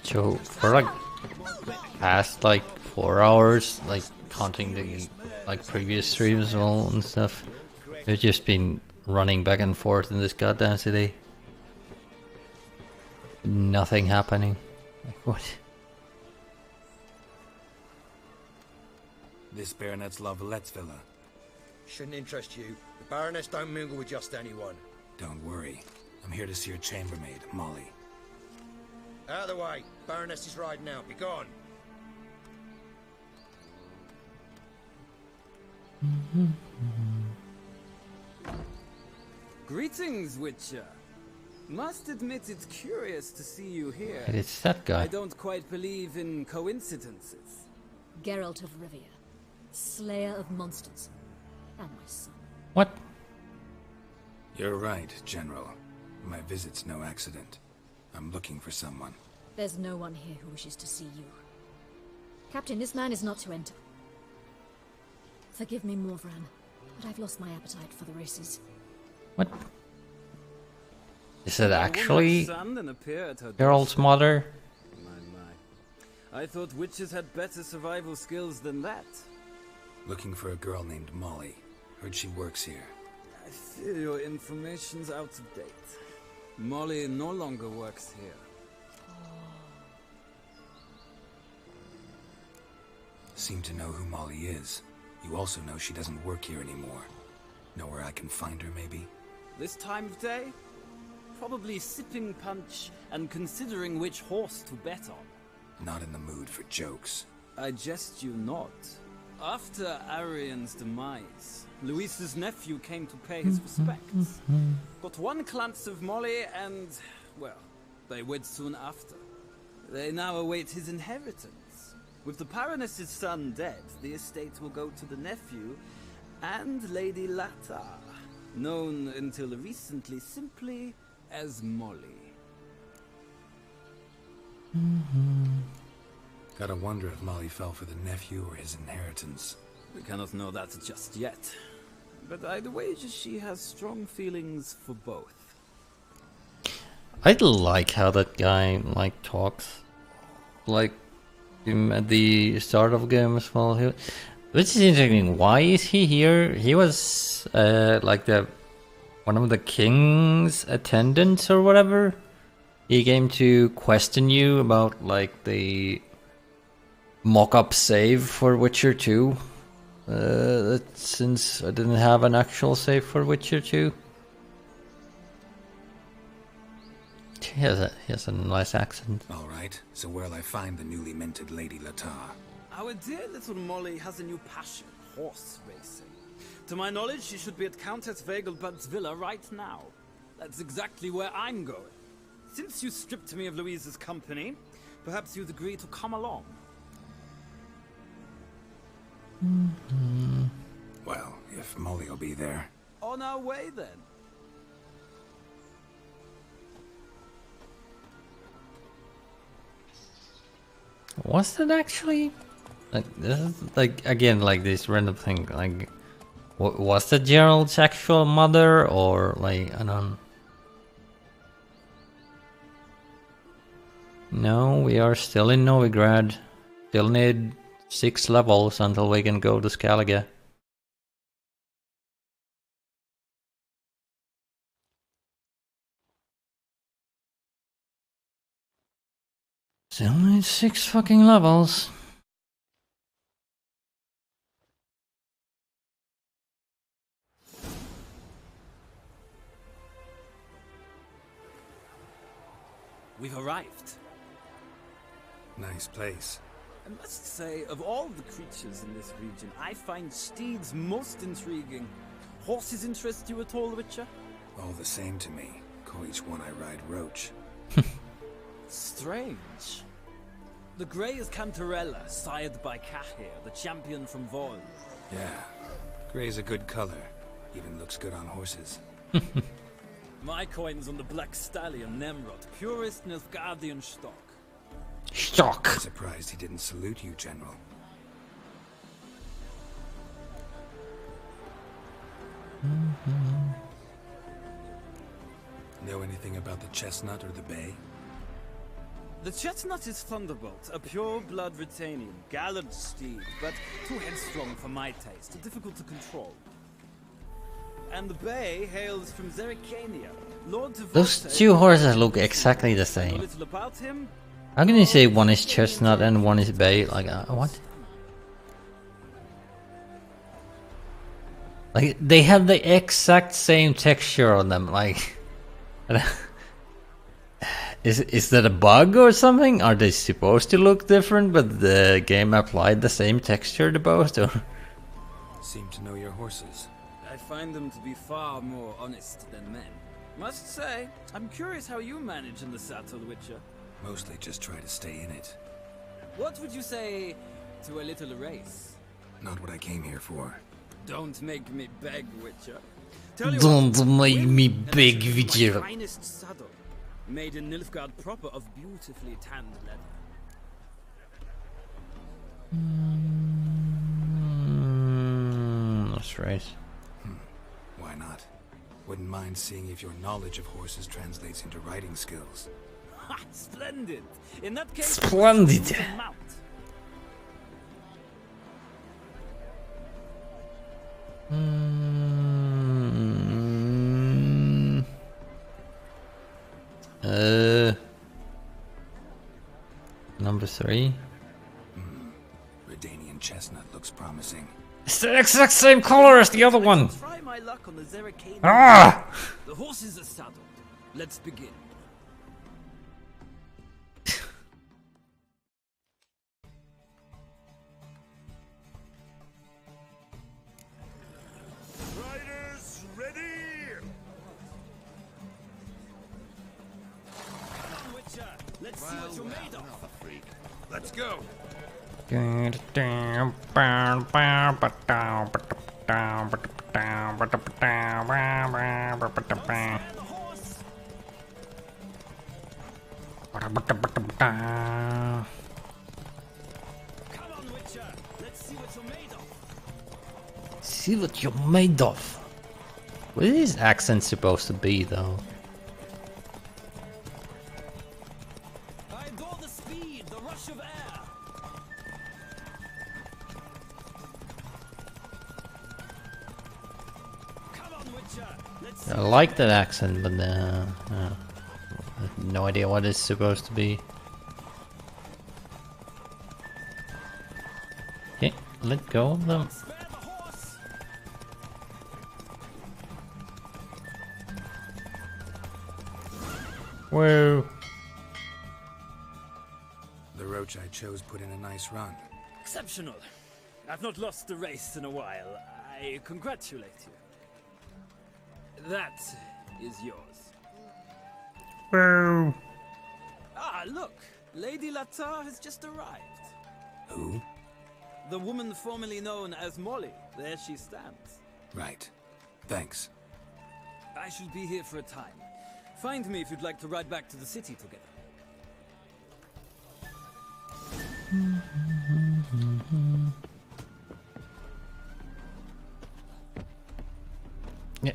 So for like past like 4 hours, like counting the like previous streams as well and stuff, we've just been running back and forth in this goddamn city. Nothing happening. Like, what? This Baronet's La Vallette's villa. Shouldn't interest you. The Baroness don't mingle with just anyone. Don't worry. I'm here to see your chambermaid, Molly. Out of the way. Baroness is riding out. Be gone. Greetings, Witcher. Must admit it's curious to see you here. And it's that guy. I don't quite believe in coincidences. Geralt of Rivia, slayer of monsters, and my son. What? You're right, General. My visit's no accident. I'm looking for someone. There's no one here who wishes to see you. Captain, this man is not to enter. Forgive me, Morvran, but I've lost my appetite for the races. What? Is it actually Son than appear at her Geralt's mother? My. I thought witches had better survival skills than that. Looking for a girl named Molly. Heard she works here. I fear your information's out of date. Molly no longer works here. seem to know who Molly is. You also know she doesn't work here anymore. Know where I can find her, maybe? This time of day? Probably sipping punch and considering which horse to bet on. Not in the mood for jokes. I jest you not. After Arian's demise, Luis's nephew came to pay his respects. Got one glance of Molly and, well, they wed soon after. They now await his inheritance. With the Baroness's son dead, the estate will go to the nephew and Lady Lata, known until recently simply as Molly. Gotta wonder if Molly fell for the nephew or his inheritance. We cannot know that just yet. But I'd wager she has strong feelings for both. I like how that guy like talks, like him at the start of the game as well. Which is interesting. Why is he here? He was like one of the king's attendants or whatever. He came to question you about like the mock-up save for Witcher 2. Since I didn't have an actual save for Witcher 2. He has a nice accent. Alright, so where'll I find the newly minted Lady Latar? Our dear little Molly has a new passion, horse racing. To my knowledge, she should be at Countess Vegelbud's villa right now. That's exactly where I'm going. Since you stripped me of Louise's company, perhaps you'd agree to come along. Well, if Molly will be there. On our way then. Was that actually like this is like again like this random thing like was that Gerald's actual mother or like I don't. No, we are still in Novigrad. Still need 6 levels until we can go to Skellige. Still need 6 fucking levels. We've arrived. Nice place. I must say, of all the creatures in this region, I find steeds most intriguing. Horses interest you at all, Witcher? All the same to me. Call each one I ride Roach. Strange. The grey is Cantarella, sired by Cahir, the champion from Vol. Yeah, gray's a good color. Even looks good on horses. My coin's on the black stallion, Nemrod, purest Nilfgaardian stock. Stock. I'm surprised he didn't salute you, General. Know anything about the chestnut or the bay? The chestnut is Thunderbolt, a pure-blood Retanian, gallant steed, but too headstrong for my taste, difficult to control. And the bay hails from Zerikania, Lord of Those 2 horses look exactly the same. How can you say one is chestnut and one is bay? Like, what? Like, they have the exact same texture on them, like... Is that a bug or something? Are they supposed to look different, but the game applied the same texture to both? Or? Seem to know your horses. I find them to be far more honest than men. Must say, I'm curious how you manage in the saddle, Witcher. Mostly just try to stay in it. What would you say to a little race? Not what I came here for. Don't make me beg, Witcher. Don't make me beg, Witcher. Finest saddle, made in Nilfgaard proper of beautifully tanned leather. That's right. Why not? Wouldn't mind seeing if your knowledge of horses translates into riding skills. Ha! Splendid! In that case, splendid! Mount. Number 3. Redanian chestnut looks promising. It's the exact same color as the other one. Try my luck on the Zerrikane. Ah! The horses are saddled. Let's begin. Riders ready! Come on, Witcher. Let's see what you're made of. Let's go. Come on, Witcher. Let's see what you're made of. See what you're made of. What is his accent supposed to be, though? I adore the speed, the rush of air. Come on, Witcher. Let's see. I like that accent, but I have no idea what it's supposed to be. Okay, let go of them. Whoa. The roach I chose put in a nice run. Exceptional. I've not lost a race in a while. I congratulate you. That is yours. Whoa. Ah, look. Lady Latar has just arrived. Who? The woman formerly known as Molly. There she stands. Right. Thanks. I shall be here for a time. Find me if you'd like to ride back to the city together. Yeah.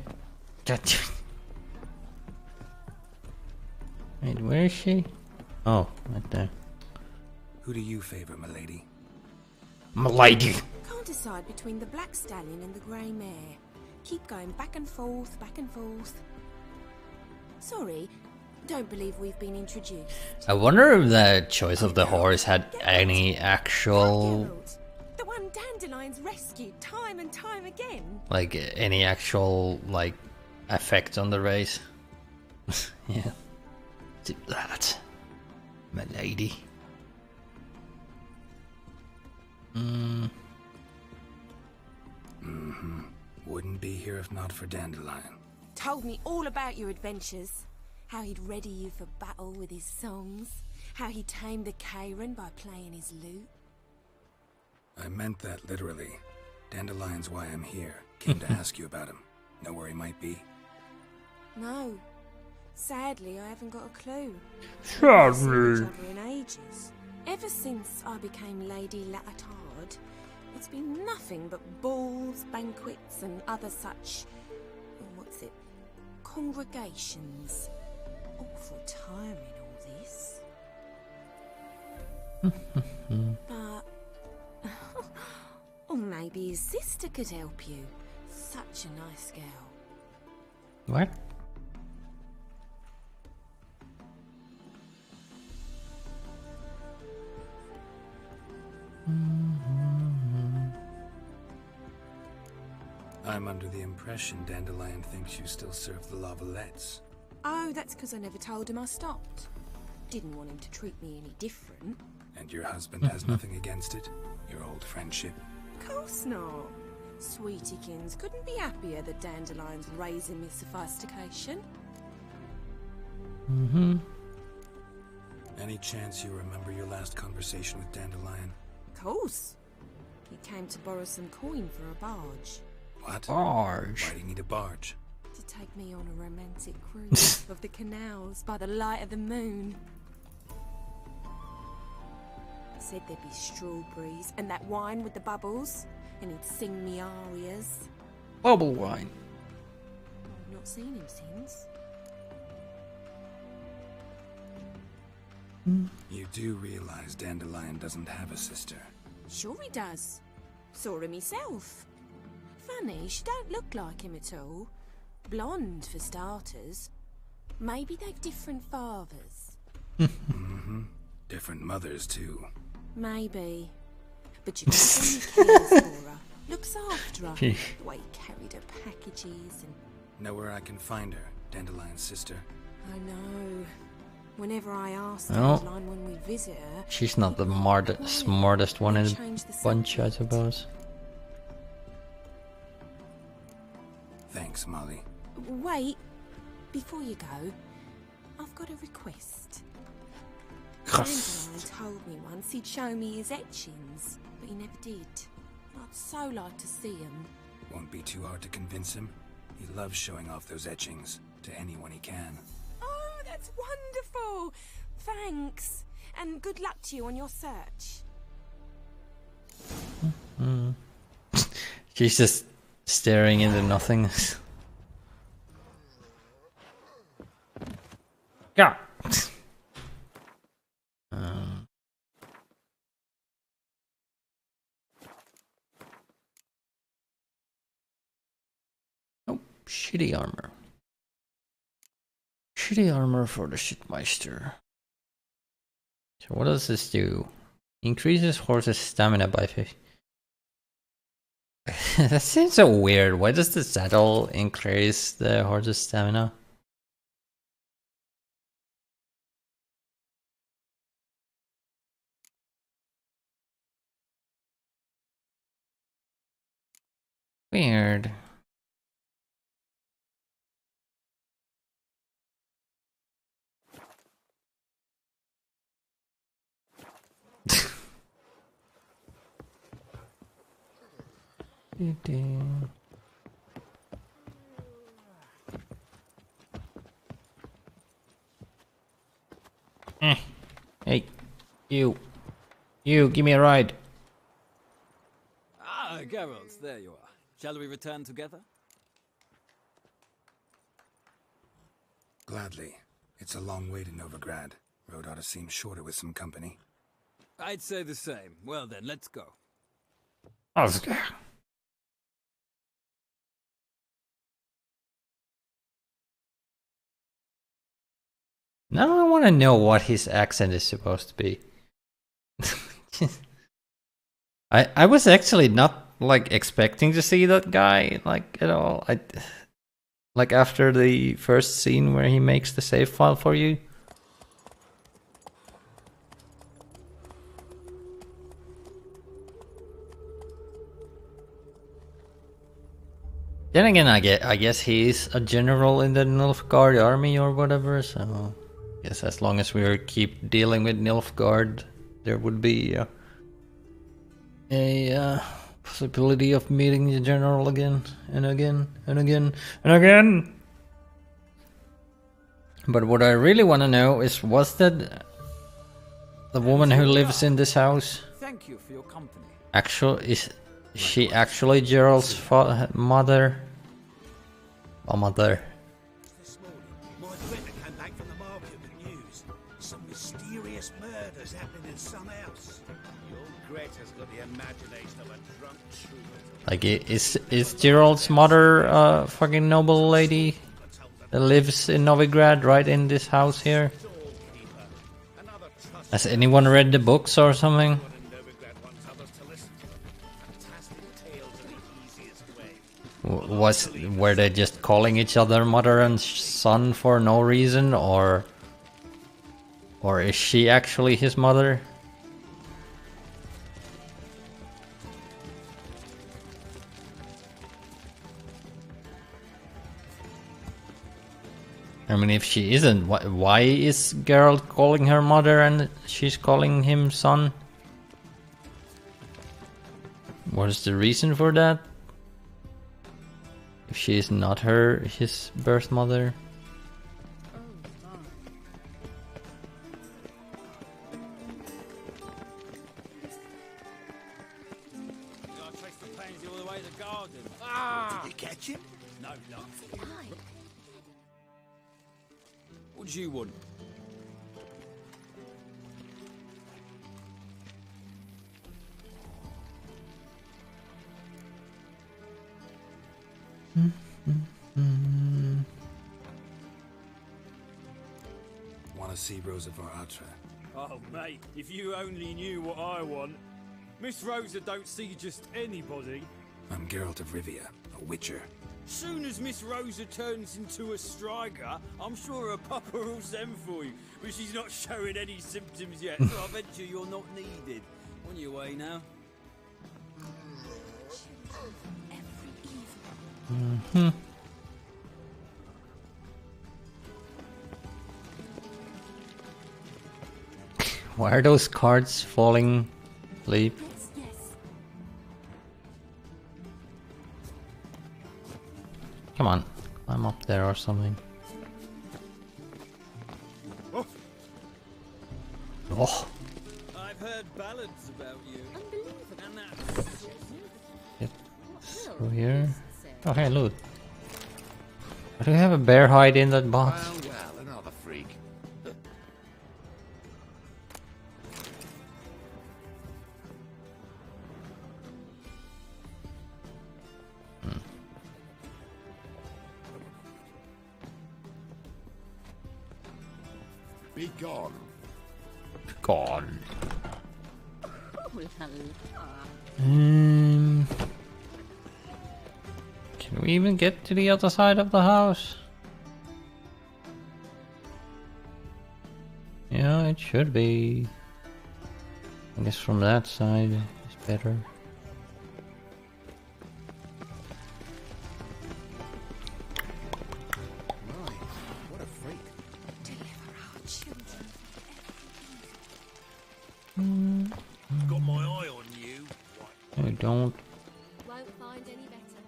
Wait, where is she? Oh, right there. Who do you favor, milady? Milady. Can't decide between the black stallion and the grey mare. Keep going back and forth, back and forth. Sorry, don't believe we've been introduced. I wonder if the choice of the horse had any actual, The one Dandelion's rescued time and time again. like, any actual, like, effect on the race. Yeah. Do that, my lady. Wouldn't be here if not for Dandelion. Told me all about your adventures. How he'd ready you for battle with his songs. How he tamed the Karen by playing his lute. I meant that literally. Dandelion's why I'm here. Came to ask you about him. Know where he might be? No. Sadly, I haven't got a clue. Sadly. We haven't seen each other in ages. Ever since I became Lady Latard, it's been nothing but balls, banquets, and other such... what's it? Congregations. Awful tiring, all this. But... or maybe his sister could help you. Such a nice girl. What? I'm under the impression Dandelion thinks you still serve the Lavalettes. Oh, that's because I never told him I stopped. Didn't want him to treat me any different. And your husband has nothing against it? Your old friendship? Of course not. Sweetykins couldn't be happier that Dandelion's raising me sophistication. Any chance you remember your last conversation with Dandelion? Of course. He came to borrow some coin for a barge. What? Barge? Why do you need a barge? To take me on a romantic cruise of the canals by the light of the moon. Said there'd be strawberries and that wine with the bubbles, and he'd sing me arias. Bubble wine. I've not seen him since. You do realize Dandelion doesn't have a sister? Sure he does. Saw him myself. Funny, she don't look like him at all. Blonde, for starters. Maybe they've different fathers. Different mothers, too. Maybe. But you can cares for her, looks after her. The way he carried her packages and... Know where I can find her, Dandelion's sister? I know. Whenever I ask Well, Dandelion when we visit her... she's not the smartest one in the bunch, I suppose. Thanks, Molly. Wait, before you go, I've got a request. Dandelion told me once he'd show me his etchings, but he never did. I'd so like to see them. Won't be too hard to convince him. He loves showing off those etchings to anyone he can. Oh, that's wonderful! Thanks, and good luck to you on your search. She's just staring into nothing. Yeah. Oh, shitty armor. Shitty armor for the shitmeister. So what does this do? Increases horse's stamina by 50. That seems so weird. Why does the saddle increase the horse's stamina? Weird. Hey, you, give me a ride. Ah, Geralt, there you are. Shall we return together? Gladly. It's a long way to Novigrad. Road ought to seem shorter with some company. I'd say the same. Well then, let's go. Oscar. Now I want to know what his accent is supposed to be. I was actually not like expecting to see that guy like at all. Like after the first scene where he makes the save file for you. Then again, I guess he's a general in the Nilfgaard army or whatever, so I guess as long as we keep dealing with Nilfgaard, there would be a possibility of meeting the general again and again and again and again. But what I really want to know is, was that the woman who lives in this house? Thank you for your company. Is she actually Gerald's mother? Oh, mother. This morning, my friend came back from the market with news. Some mysterious murders happening in some house. Your Greta's got the imagination of a drunk troubadour. Like, is Gerald's mother a fucking noble lady that lives in Novigrad, right in this house here? Has anyone read the books or something? Were they just calling each other mother and son for no reason, or is she actually his mother? I mean, if she isn't, why is Geralt calling her mother and she's calling him son? What is the reason for that? If she is not his birth mother. Did you catch him? No luck. What do you want? Want to see Rosa Atra? Oh, mate, if you only knew what I want. Miss Rosa don't see just anybody. I'm Geralt of Rivia, a witcher. Soon as Miss Rosa turns into a striker, I'm sure her papa will send for you. But she's not showing any symptoms yet, so I venture you're not needed. On your way now. Mm-hmm. Why are those cards falling asleep? Come on, I'm up there or something. Oh. I've heard ballads about you. And that's... Get through here. Oh, hey, loot. Do we have a bear hide in that box? Well, another freak. Be gone. Gone. Can we even get to the other side of the house? Yeah, it should be. I guess from that side is better. What a freak. Got my eye on you. I don't. Won't find any better.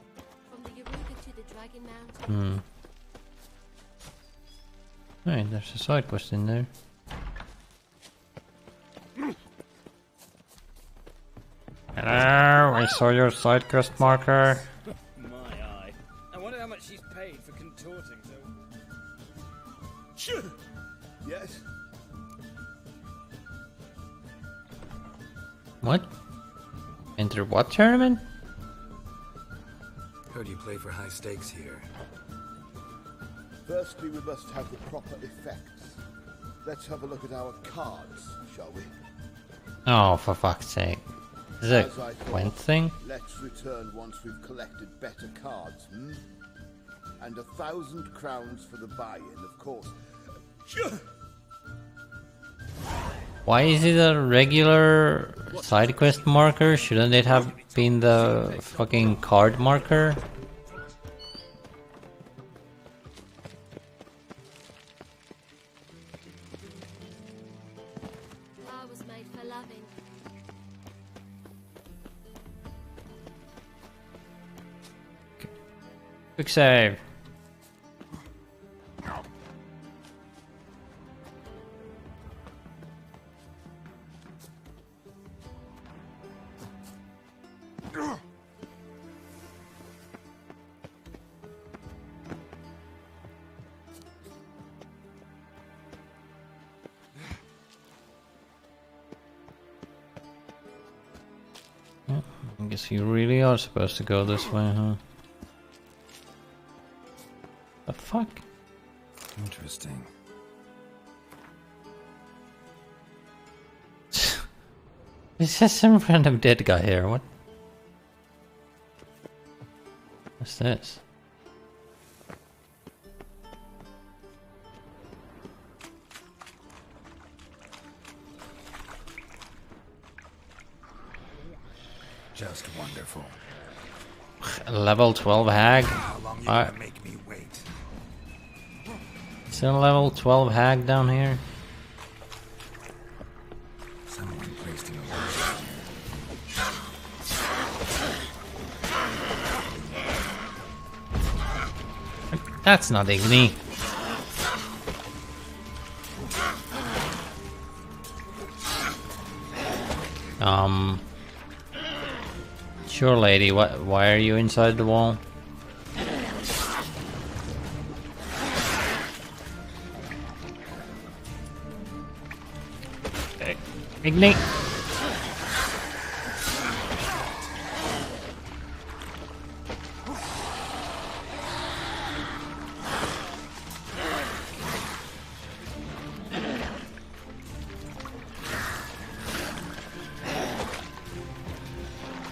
From the Yaruga to the Dragon Mountain. Hey, there's a side quest in there. Hello, I saw your side quest marker. My eye. I wonder how much she's paid for contorting so... Yes. What? Enter what tournament? Heard you play for high stakes here. Firstly, we must have the proper effects. Let's have a look at our cards, shall we? Oh, for fuck's sake. Is it As I a thought, Gwent thing? Let's return once we've collected better cards, And 1,000 crowns for the buy-in, of course. Why is it a regular side quest marker? Shouldn't it have been the fucking card marker? I was made for loving. Quick save. Yeah, I guess you really are supposed to go this way, huh? The fuck? Interesting. This is some random dead guy here, what? What's this? Just wonderful. Level 12 hag? How long you Alright. gonna make me wait? Is there a level 12 hag down here? Someone placed an That's not Igni. Sure, lady. Why are you inside the wall? Ignite.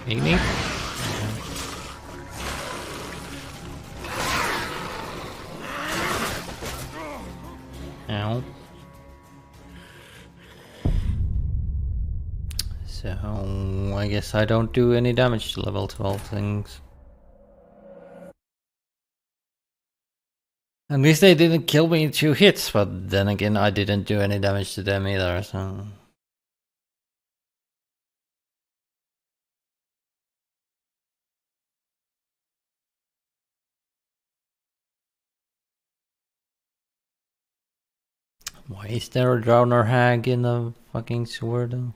Ignite? Ow. So I guess I don't do any damage to level 12 things. At least they didn't kill me in 2 hits, but then again I didn't do any damage to them either, so... Why is there a drowner hag in the fucking sewer though?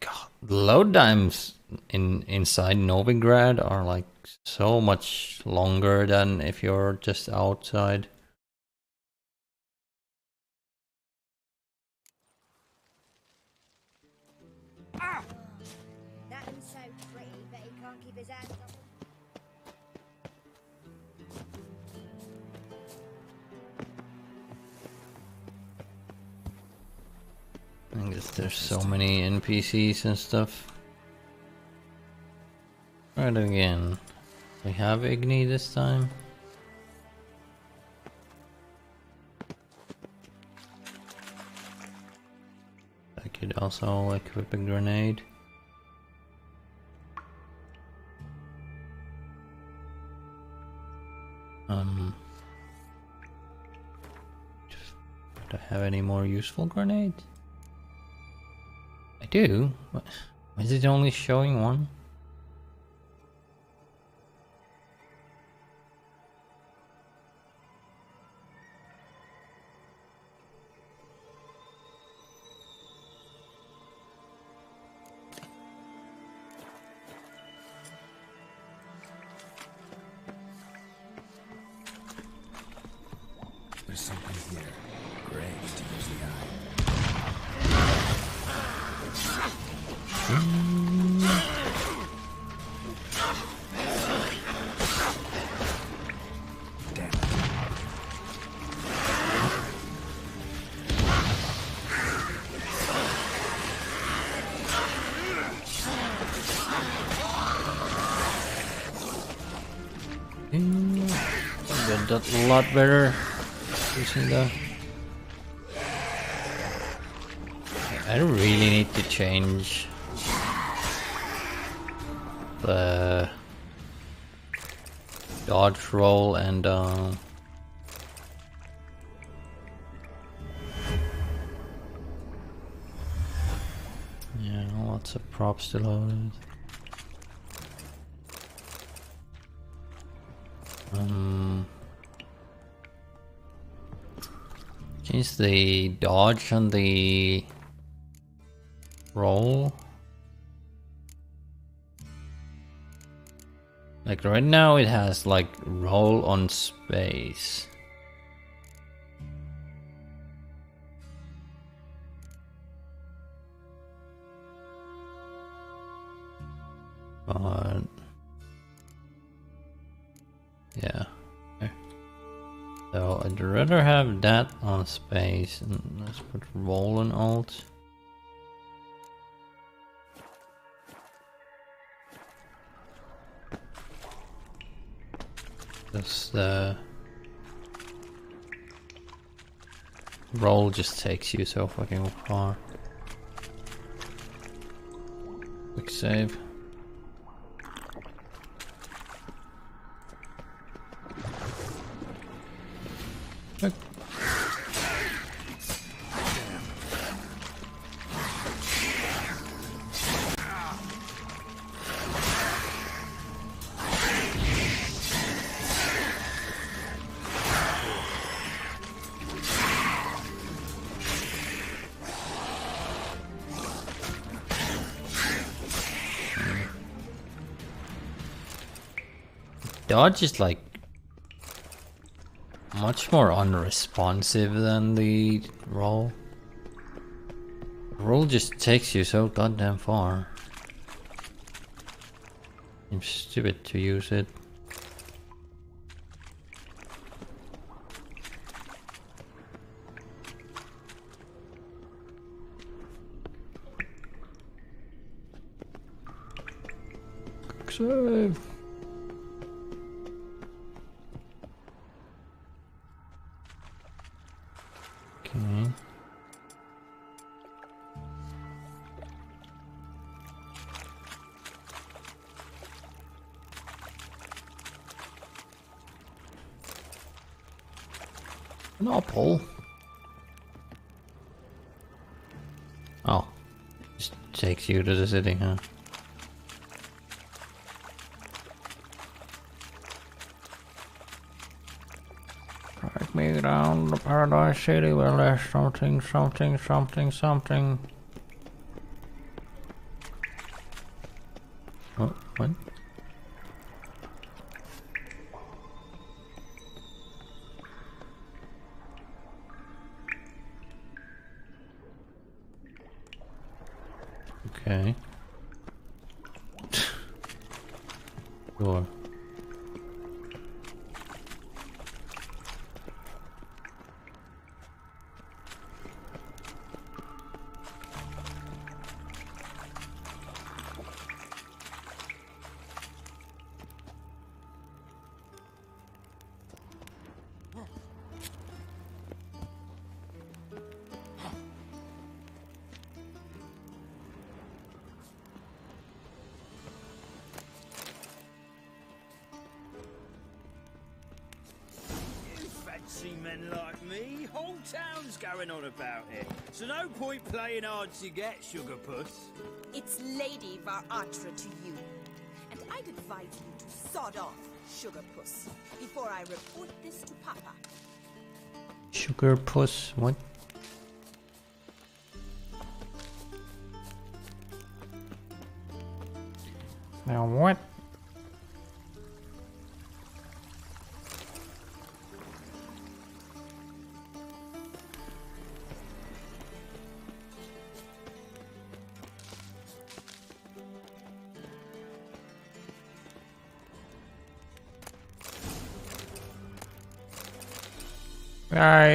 God, the load times inside Novigrad are like so much longer than if you're just outside. That was so pretty, but he can't keep his hands off. I guess there's so many NPCs and stuff. Right again. We have Igni this time. I could also equip a grenade. Do I have any more useful grenades? I do. What? Is it only showing one? There's something here. Great to use the eye. Damn it. I got that a lot better using that. I really need to change the dodge roll and yeah, lots of props to load. Change the dodge on the roll. Like right now it has like roll on space. But yeah. So I'd rather have that on space, and let's put roll on alt. Because the roll just takes you so fucking far. Quick save. Look. Dodge is like much more unresponsive than the roll. Roll just takes you so goddamn far. Seems stupid to use it. save. Okay. An apple. Oh, just takes you to the city, huh? Take me down to Paradise City where there's something. Oh, what? Okay. Sure. Fancy men like me, whole town's going on about it. So no point playing hard to get, Sugar Puss. It's Lady Varatra to you. And I'd advise you to sod off, Sugar Puss, before I report this to Papa. Sugar Puss, what? Now what?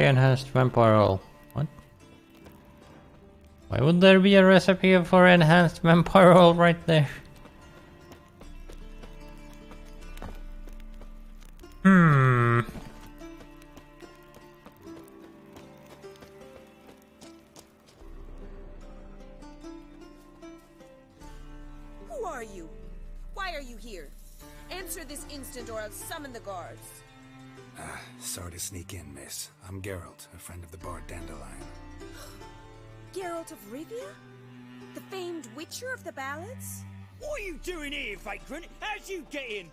Enhanced vampire oil. What? Why would there be a recipe for enhanced vampire oil right there? Hmm. Who are you? Why are you here? Answer this instant or I'll summon the guards. Sorry to sneak in, miss. I'm Geralt, a friend of the bard Dandelion. Geralt of Rivia? The famed witcher of the ballads? What are you doing here, vagrant? How'd you get in?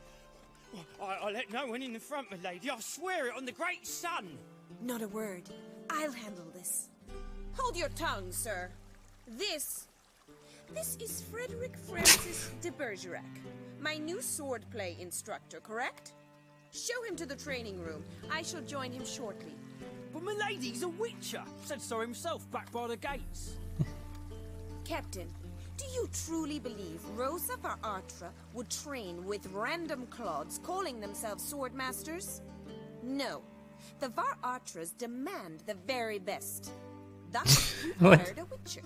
I let no one in the front, my lady. I swear it on the great sun. Not a word. I'll handle this. Hold your tongue, sir. This is Frederick Francis de Bergerac, my new swordplay instructor, correct? Show him to the training room. I shall join him shortly. But my lady's a witcher. Said so himself back by the gates. Captain, do you truly believe Rosa Varatra would train with random clods calling themselves sword masters? No. The Varatras demand the very best. Thus, we hired a witcher.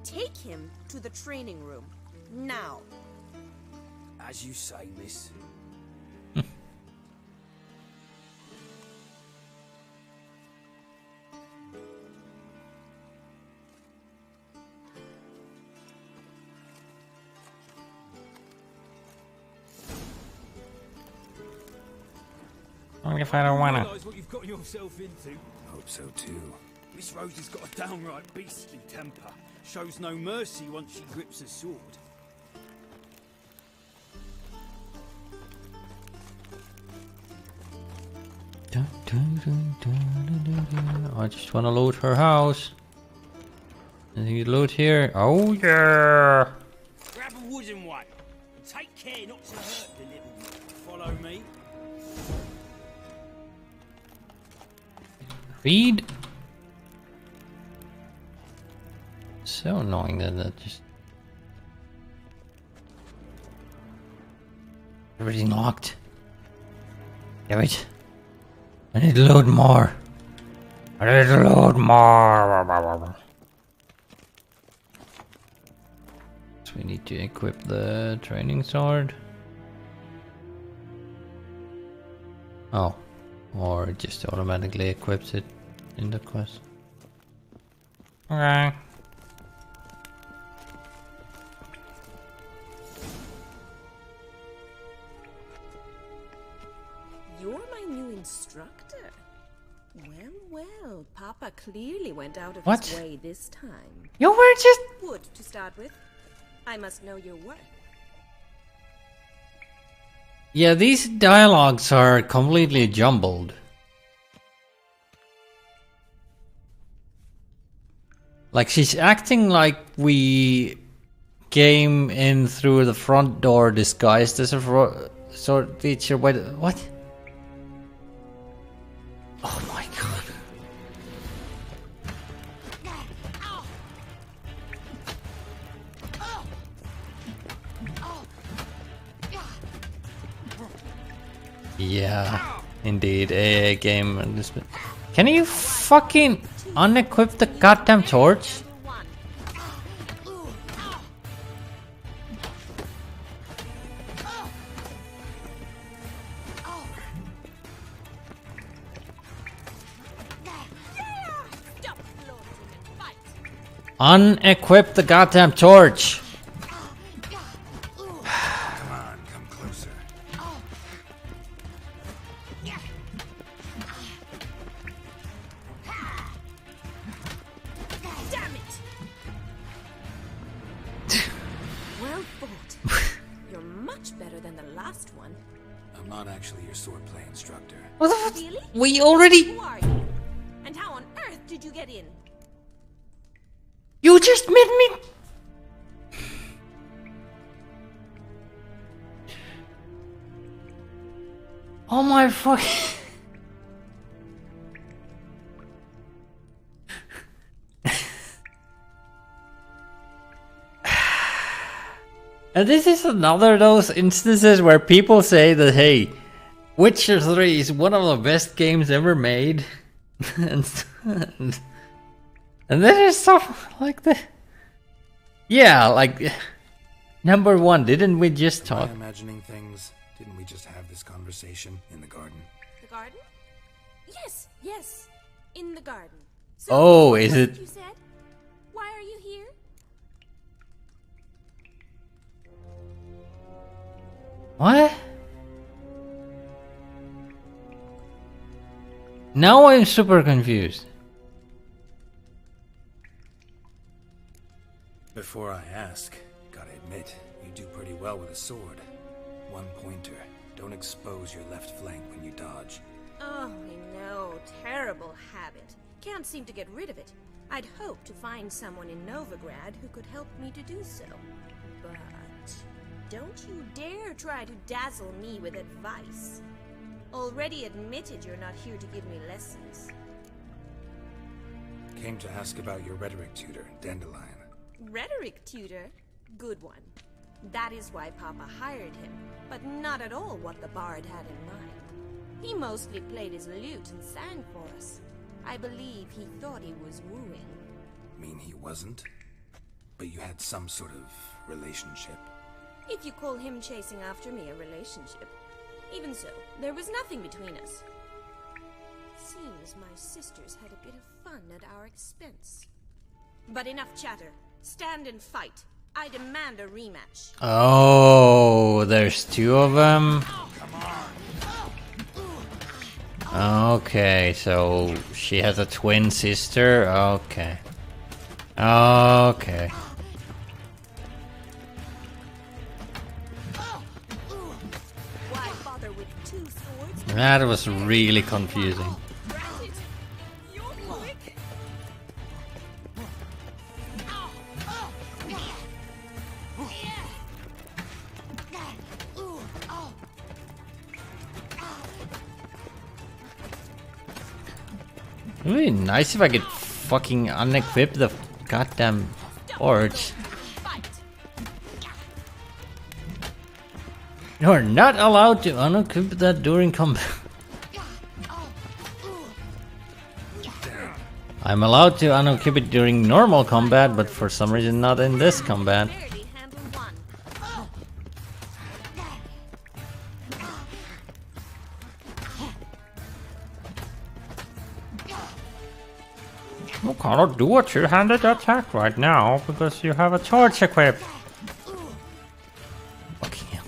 Take him to the training room. Now. As you say, miss. If I don't wanna. Realise what you've got yourself into. Hope so too. Miss Rosie's got a downright beastly temper. Shows no mercy once she grips a sword. I just wanna loot her house. Anything to loot here? Oh yeah! Grab a wooden one. And take care not to hurt the little one. Follow me. Read? So annoying that just... Everything locked. Damn it. I need to load more. I need to load more. That's we need to equip the training sword. Oh, or it just automatically equips it in the quest. Okay. You're my new instructor. Well, Papa clearly went out of What? his way this time. You were just... Wood, to start with. I must know your worth. Yeah, these dialogues are completely jumbled. Like, she's acting like we came in through the front door disguised as a sword teacher. Wait, what? Oh my god. Yeah, indeed, AA game. Can you fucking unequip the goddamn torch? Unequip the goddamn torch! Come on, come closer. Damn it! Well fought. You're much better than the last one. I'm not actually your swordplay instructor. What the fuck? Really? We already... Who are you? And how on earth did you get in? You just made me... Oh my fuck... And this is another of those instances where people say that, hey, Witcher 3 is one of the best games ever made. and there is stuff like that. Yeah, like... Number one, didn't we just talk? Am I imagining things? Didn't we just have this conversation in the garden? The garden? Yes. In the garden. So, Oh, is it... you said? Why are you here? What? Now I'm super confused. Before I ask, gotta admit, you do pretty well with a sword. One pointer. Don't expose your left flank when you dodge. Oh, I know. Terrible habit. Can't seem to get rid of it. I'd hoped to find someone in Novigrad who could help me to do so. But don't you dare try to dazzle me with advice. Already admitted you're not here to give me lessons. Came to ask about your rhetoric tutor, Dandelion. Rhetoric tutor? Good one. That is why Papa hired him, but not at all what the bard had in mind. He mostly played his lute and sang for us. I believe he thought he was wooing. Mean he wasn't? But you had some sort of relationship? If you call him chasing after me a relationship. Even so, there was nothing between us. Seems my sisters had a bit of fun at our expense. But enough chatter. Stand and fight. I demand a rematch. Oh, there's two of them. Okay, so she has a twin sister. Okay. Okay. Why bother with two swords? That was really confusing. It would be nice if I could fucking unequip the goddamn torch. You're not allowed to unequip that during combat. I'm allowed to unequip it during normal combat, but for some reason not in this combat. You cannot do a two-handed attack right now because you have a torch equipped. Okay.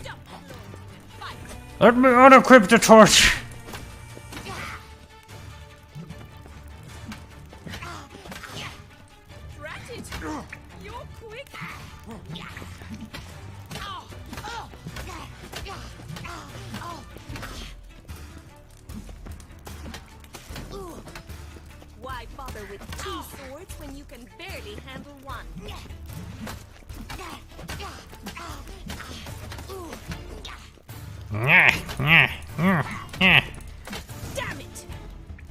Let me unequip the torch. Why bother with 2 swords when you can barely handle one? Damn it!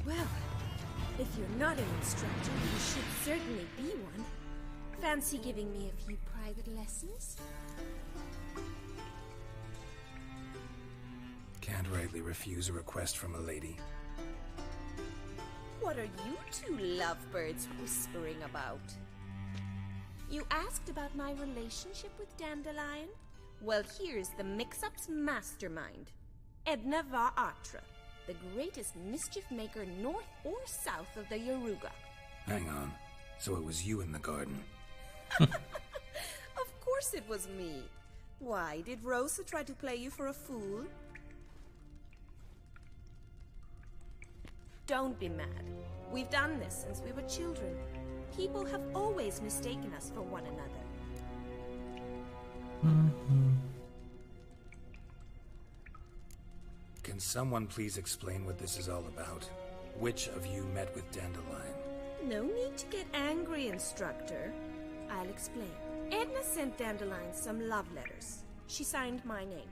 Well, if you're not an instructor, you should certainly be one. Fancy giving me a few private lessons? Can't rightly refuse a request from a lady. What are you two lovebirds whispering about? You asked about my relationship with Dandelion? Well, here's the mix-up's mastermind. Edna Va'Atra, the greatest mischief maker north or south of the Yaruga. Hang on. So it was you in the garden? Of course it was me. Why, did Rosa try to play you for a fool? Don't be mad. We've done this since we were children. People have always mistaken us for one another. Can someone please explain what this is all about? Which of you met with Dandelion? No need to get angry, instructor. I'll explain. Edna sent Dandelion some love letters. She signed my name.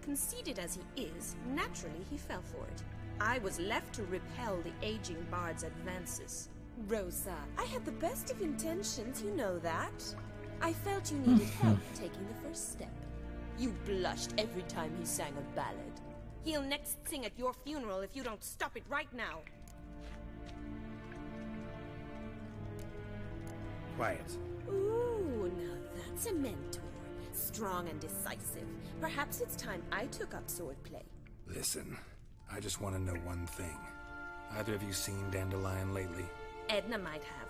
Conceited as he is, naturally he fell for it. I was left to repel the aging bard's advances. Rosa, I had the best of intentions, you know that. I felt you needed help taking the first step. You blushed every time he sang a ballad. He'll next sing at your funeral if you don't stop it right now. Quiet. Ooh, now that's a mentor. Strong and decisive. Perhaps it's time I took up swordplay. Listen, I just want to know one thing. Either of you seen Dandelion lately? Edna might have.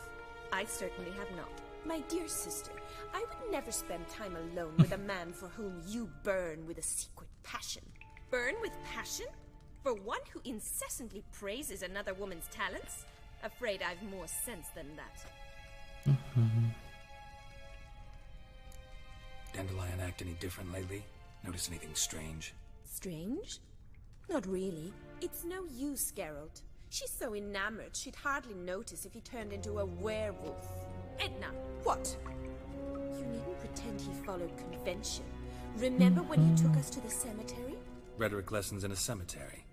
I certainly have not. My dear sister, I would never spend time alone with a man for whom you burn with a secret passion. Burn with passion? For one who incessantly praises another woman's talents? Afraid I've more sense than that. Dandelion act any different lately? Notice anything strange? Strange? Not really. It's no use, Geralt. She's so enamored she'd hardly notice if he turned into a werewolf. Edna, what? You needn't pretend he followed convention. Remember when he took us to the cemetery? Rhetoric lessons in a cemetery.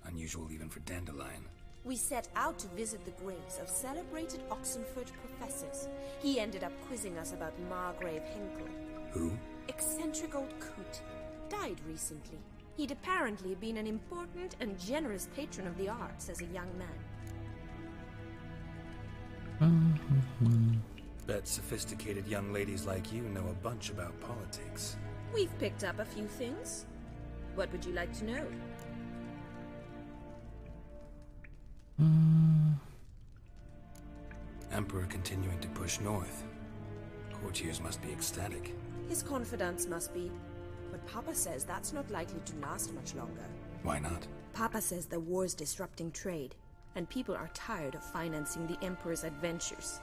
Unusual even for Dandelion. We set out to visit the graves of celebrated Oxenford professors. He ended up quizzing us about Margrave Henkel. Who? Eccentric old coot. Died recently. He'd apparently been an important and generous patron of the arts as a young man. Bet sophisticated young ladies like you know a bunch about politics. We've picked up a few things. What would you like to know? Emperor continuing to push north. Courtiers must be ecstatic. His confidants must be. But Papa says that's not likely to last much longer. Why not? Papa says the war's disrupting trade, and people are tired of financing the Emperor's adventures.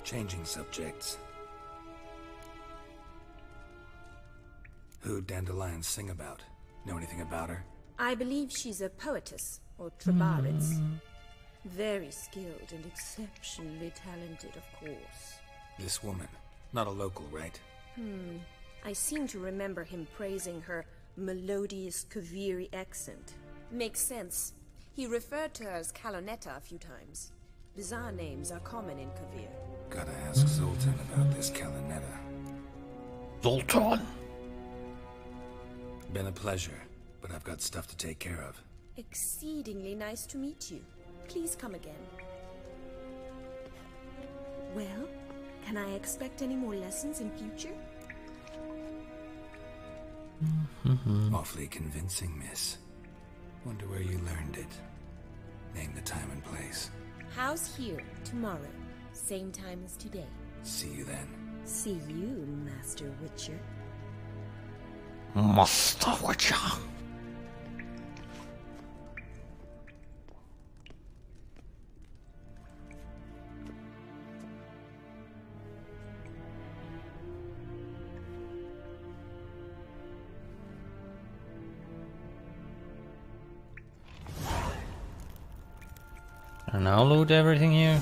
Changing subjects. Who'd Dandelion sing about? Know anything about her? I believe she's a poetess, or Trebaritz. Very skilled and exceptionally talented, of course. This woman. Not a local, right? I seem to remember him praising her melodious Kaviri accent. Makes sense. He referred to her as Calonetta a few times. Bizarre names are common in Kavir. Gotta ask Zoltan about this Calonetta. Zoltan! Been a pleasure, but I've got stuff to take care of. Exceedingly nice to meet you. Please come again. Well, can I expect any more lessons in future? Awfully convincing, miss. Wonder where you learned it. Name the time and place. House here, tomorrow. Same time as today. See you then. See you, Master Witcher. Master Witcher. And I'll loot everything here.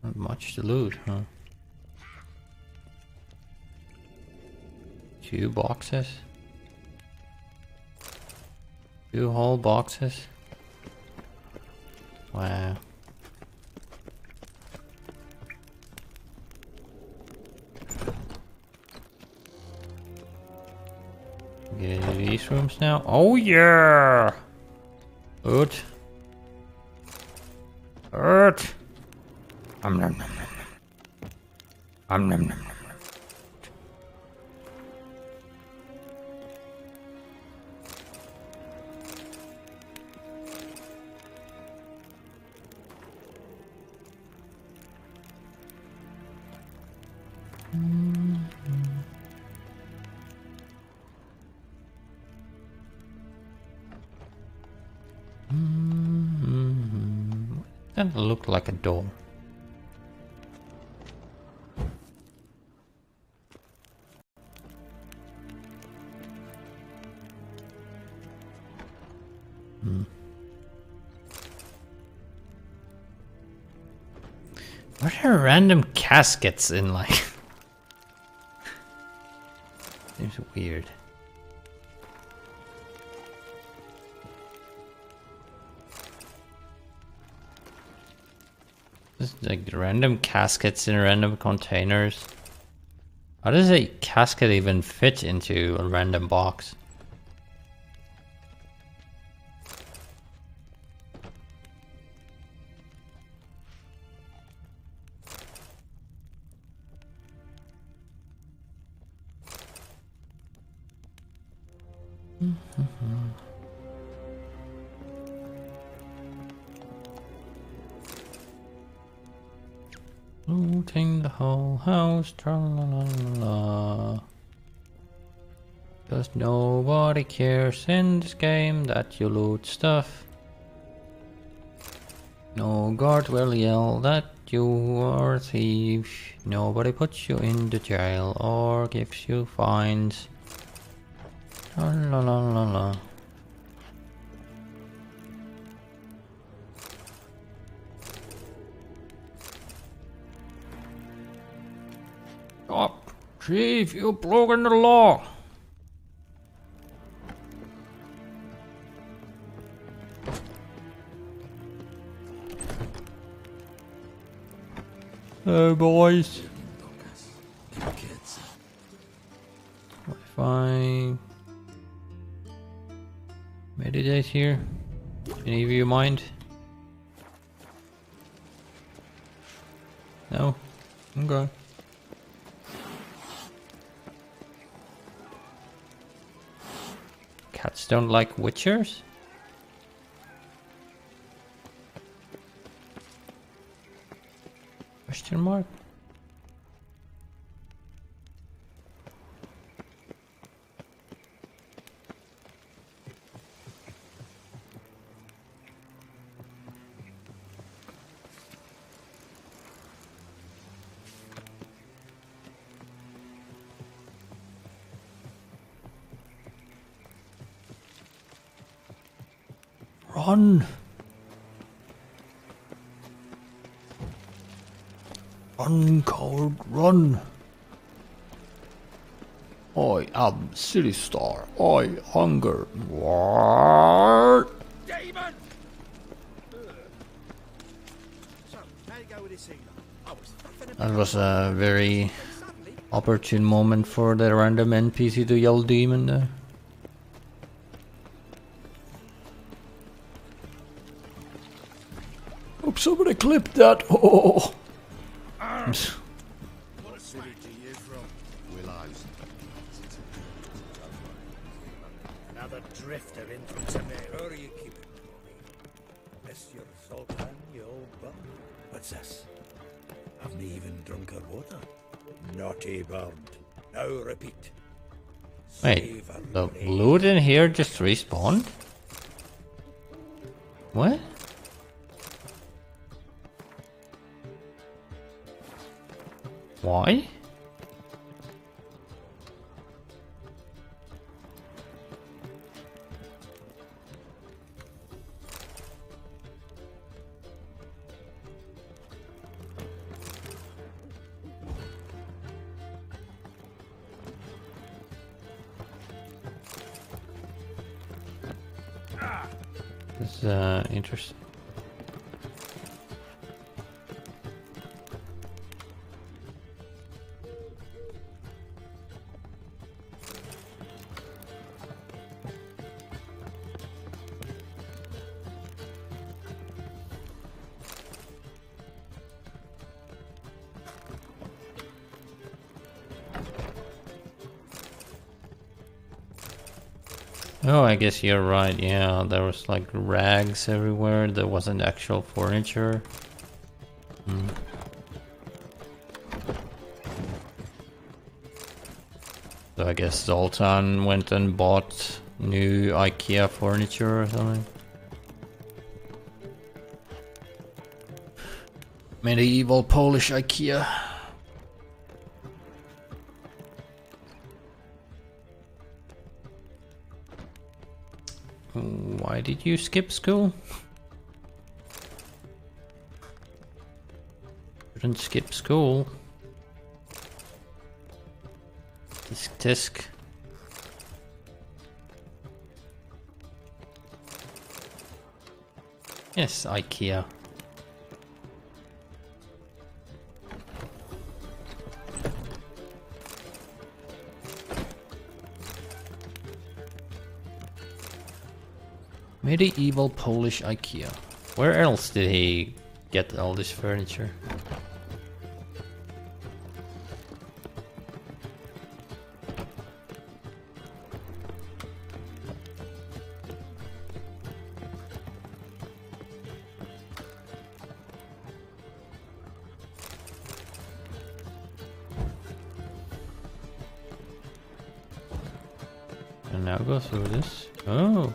Not much to loot, huh? 2 boxes. 2 whole boxes. Wow. Get into these rooms now. Oh yeah! Loot. Loot. Nom nom nom nom. Nom nom nom nom. That looked like a door. What are random caskets in like? Seems weird. Just like random caskets in random containers. How does a casket even fit into a random box? Looting the whole house, tra-la-la-la-la. 'Cause nobody cares in this game that you loot stuff. No guard will yell that you are a thief. Nobody puts you in the jail or gives you fines. La-la-la-la-la. Stop! Chief, you've broken the law! Hey boys! What if I meditate here? Any of you mind? No? Okay. Cats don't like witchers? Question mark? Run! Run, coward, run! I am City Star. I hunger. What? Demon! So, how you go with this healer? I was faffing about. That was a very opportune moment for the random NPC to yell demon there. Hope somebody clipped that. Oh. What city do you from? Willows. Another drifter in from Taimou. How are you keeping, Bobby? Miss your sultan, you old bum? What's this? Haven't even drunk her water. Naughty bird. Now repeat. Wait, the loot in here just respawned? What? Why? This is interesting. Oh, I guess you're right. Yeah, there was like rags everywhere. There wasn't actual furniture. So I guess Zoltan went and bought new IKEA furniture or something. Medieval Polish IKEA. Why did you skip school? Shouldn't skip school. Tisk. Yes, IKEA. Medieval Polish IKEA. Where else did he get all this furniture? And now go through this. Oh.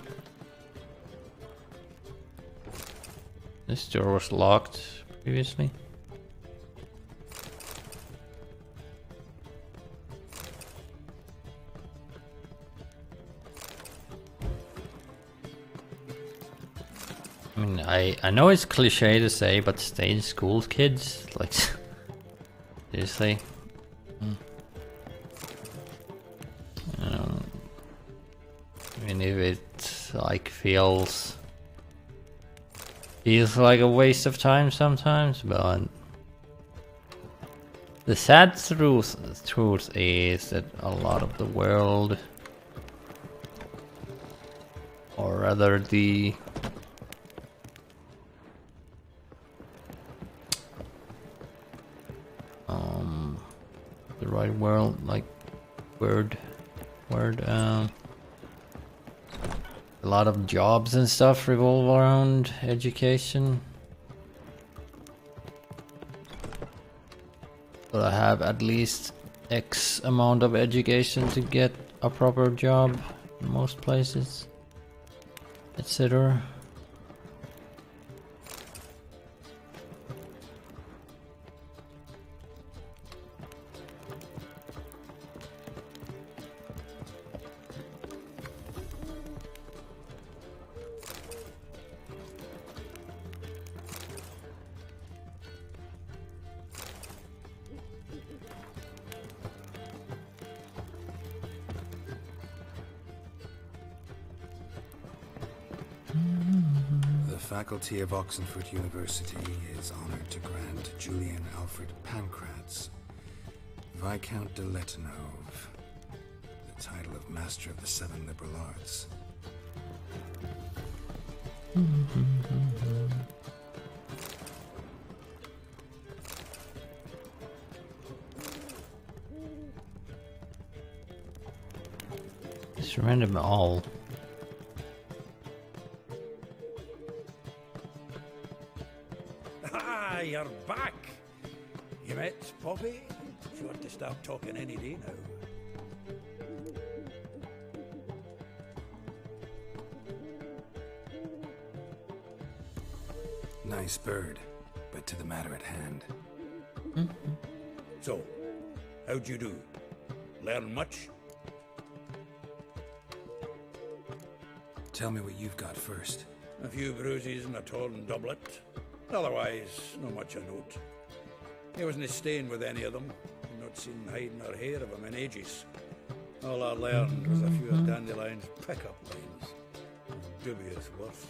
This door was locked previously. I mean, I know it's cliche to say, but stay in school, kids. Like, seriously. I mean, if it like feels like a waste of time sometimes, but the sad truth is that a lot of the world, or rather the right world, like word, a lot of jobs and stuff revolve around education. But I have at least X amount of education to get a proper job in most places, etc. The Faculty of Oxenford University is honored to grant Julian Alfred Pancratz, Viscount de Letonove, the title of Master of the Seven Liberal Arts. Surrender them all. Ah, you're back. You met Poppy? She ought to start talking any day now. Nice bird, but to the matter at hand. So, how'd you do? Learn much? Tell me what you've got first. A few bruises and a torn doublet. Otherwise, not much of note. He wasn't staying with any of them. Not seen hiding or hair of him in ages. All I learned was a few of Dandelion's pick-up lines. Dubious worse.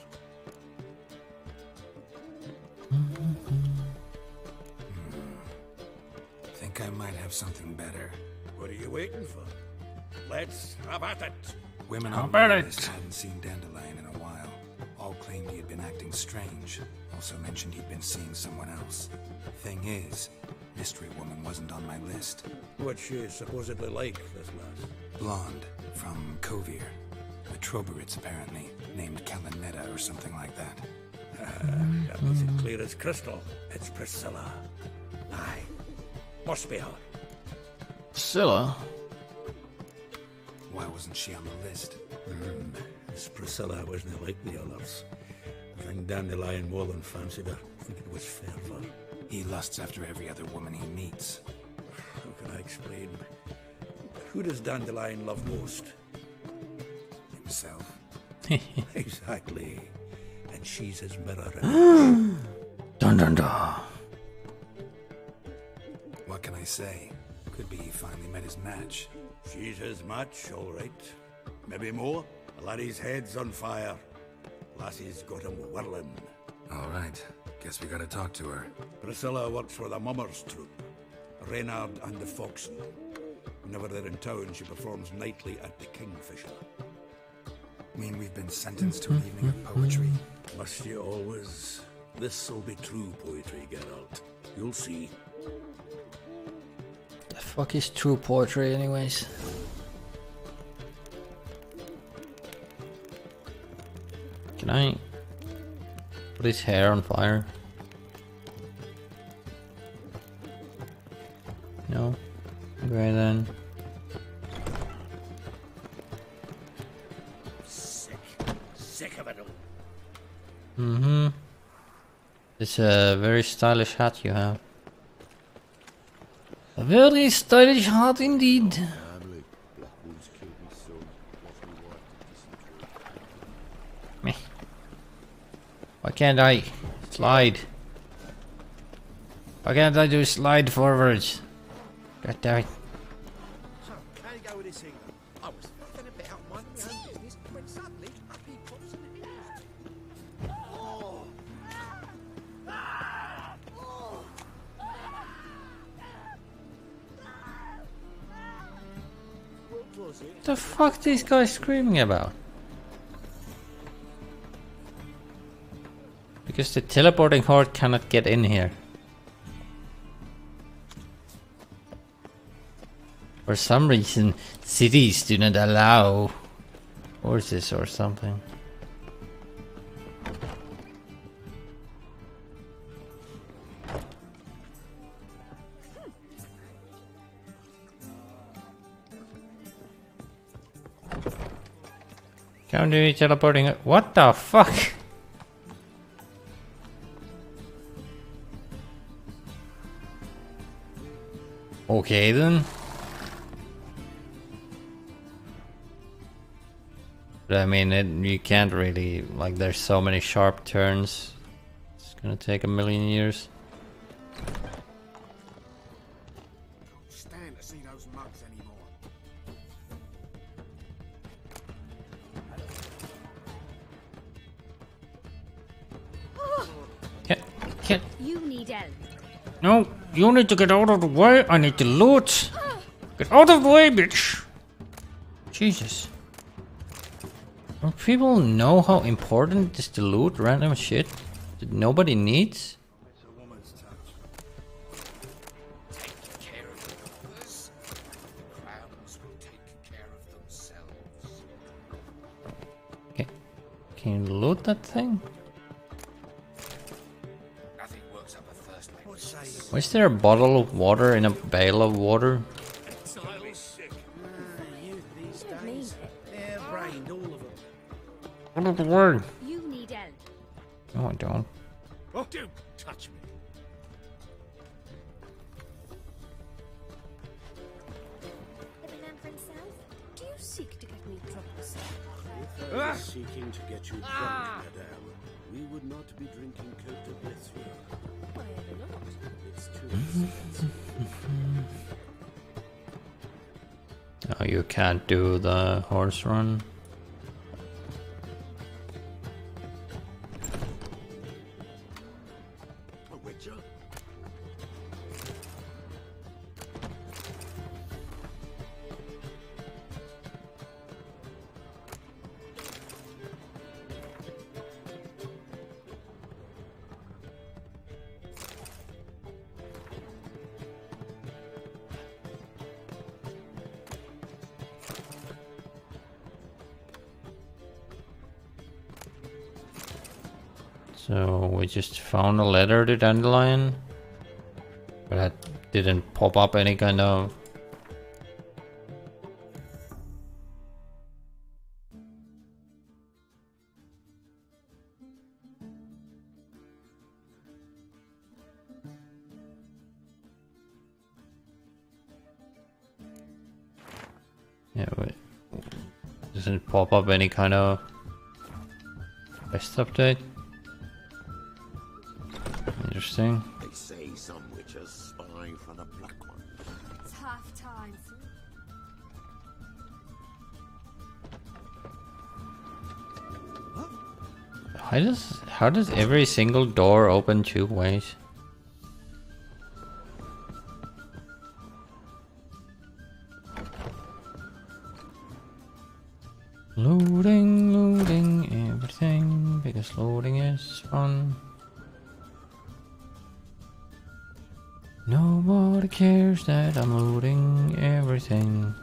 Think I might have something better. What are you waiting for? Let's have at it. Women on the list hadn't seen Dandelion in a while. All claimed he had been acting strange. Also mentioned he'd been seeing someone else. Thing is, Mystery Woman wasn't on my list. What's she supposedly like, this lass? Blonde, from Kovir. A Troberitz, apparently, named Kalinetta or something like that. That makes it clear as crystal. It's Priscilla. Aye. Must be her. Priscilla? Why wasn't she on the list? This Priscilla wasn't like the others. I think Dandelion more than fancied her. I think it was fervour. He lusts after every other woman he meets. How can I explain? Who does Dandelion love most? Himself. Exactly. And she's his mirror. Dun dun dun. What can I say? Could be he finally met his match. She's his match, all right. Maybe more. The laddie's head's on fire. Lassie's got him whirling. All right. Guess we gotta talk to her. Priscilla works for the Mummers troupe. Reynard and the Foxen. Whenever they're in town, she performs nightly at the Kingfisher. Mean we've been sentenced to an evening of poetry? Must you always? This'll be true poetry, Geralt. You'll see. The fuck is true poetry, anyways? Can I put his hair on fire? No? Okay then. Sick of it all. Mm-hmm. It's a very stylish hat you have. A very stylish hat indeed. Meh. Why can't I slide? Why can't I do slide forwards? God damn it. So, how you go with this evening? I was thinking about minding my own business when suddenly up he pops in the news. What was it? The fuck these guys screaming about? Because the teleporting horde cannot get in here. For some reason, cities do not allow horses or something. Can't do teleporting. What the fuck? Okay then. But I mean, you can't really, like, there's so many sharp turns. It's gonna take a million years. Stand to see those mugs anymore. Can't. You need help. No, you need to get out of the way. I need to loot. Get out of the way, bitch. Jesus. Don't people know how important it is to loot random shit that nobody needs? It's a woman's touch. Take care of the others. The crowns will take care of themselves. Can you loot that thing? Nothing works up a thirst like What say you? Was there a bottle of water in a bale of water? These days, hair-brained, all of them. What of the word? You need help. No, I don't. Oh, don't touch me. Every man for himself? Do you seek to get me in trouble, sir? If I was seeking to get you drunk, madame, we would not be drinking Cote de Blessure. Why ever not? It's too expensive. Oh, you can't do the horse run. A witcher? So we just found a letter to Dandelion, but that didn't pop up any kind of. Yeah, wait. Doesn't pop up any kind of quest update. Interesting. They say some witches spy for the black ones. Tough times. How does every single door open 2 ways? Loading everything because loading is fun. Nobody cares that I'm loading everything.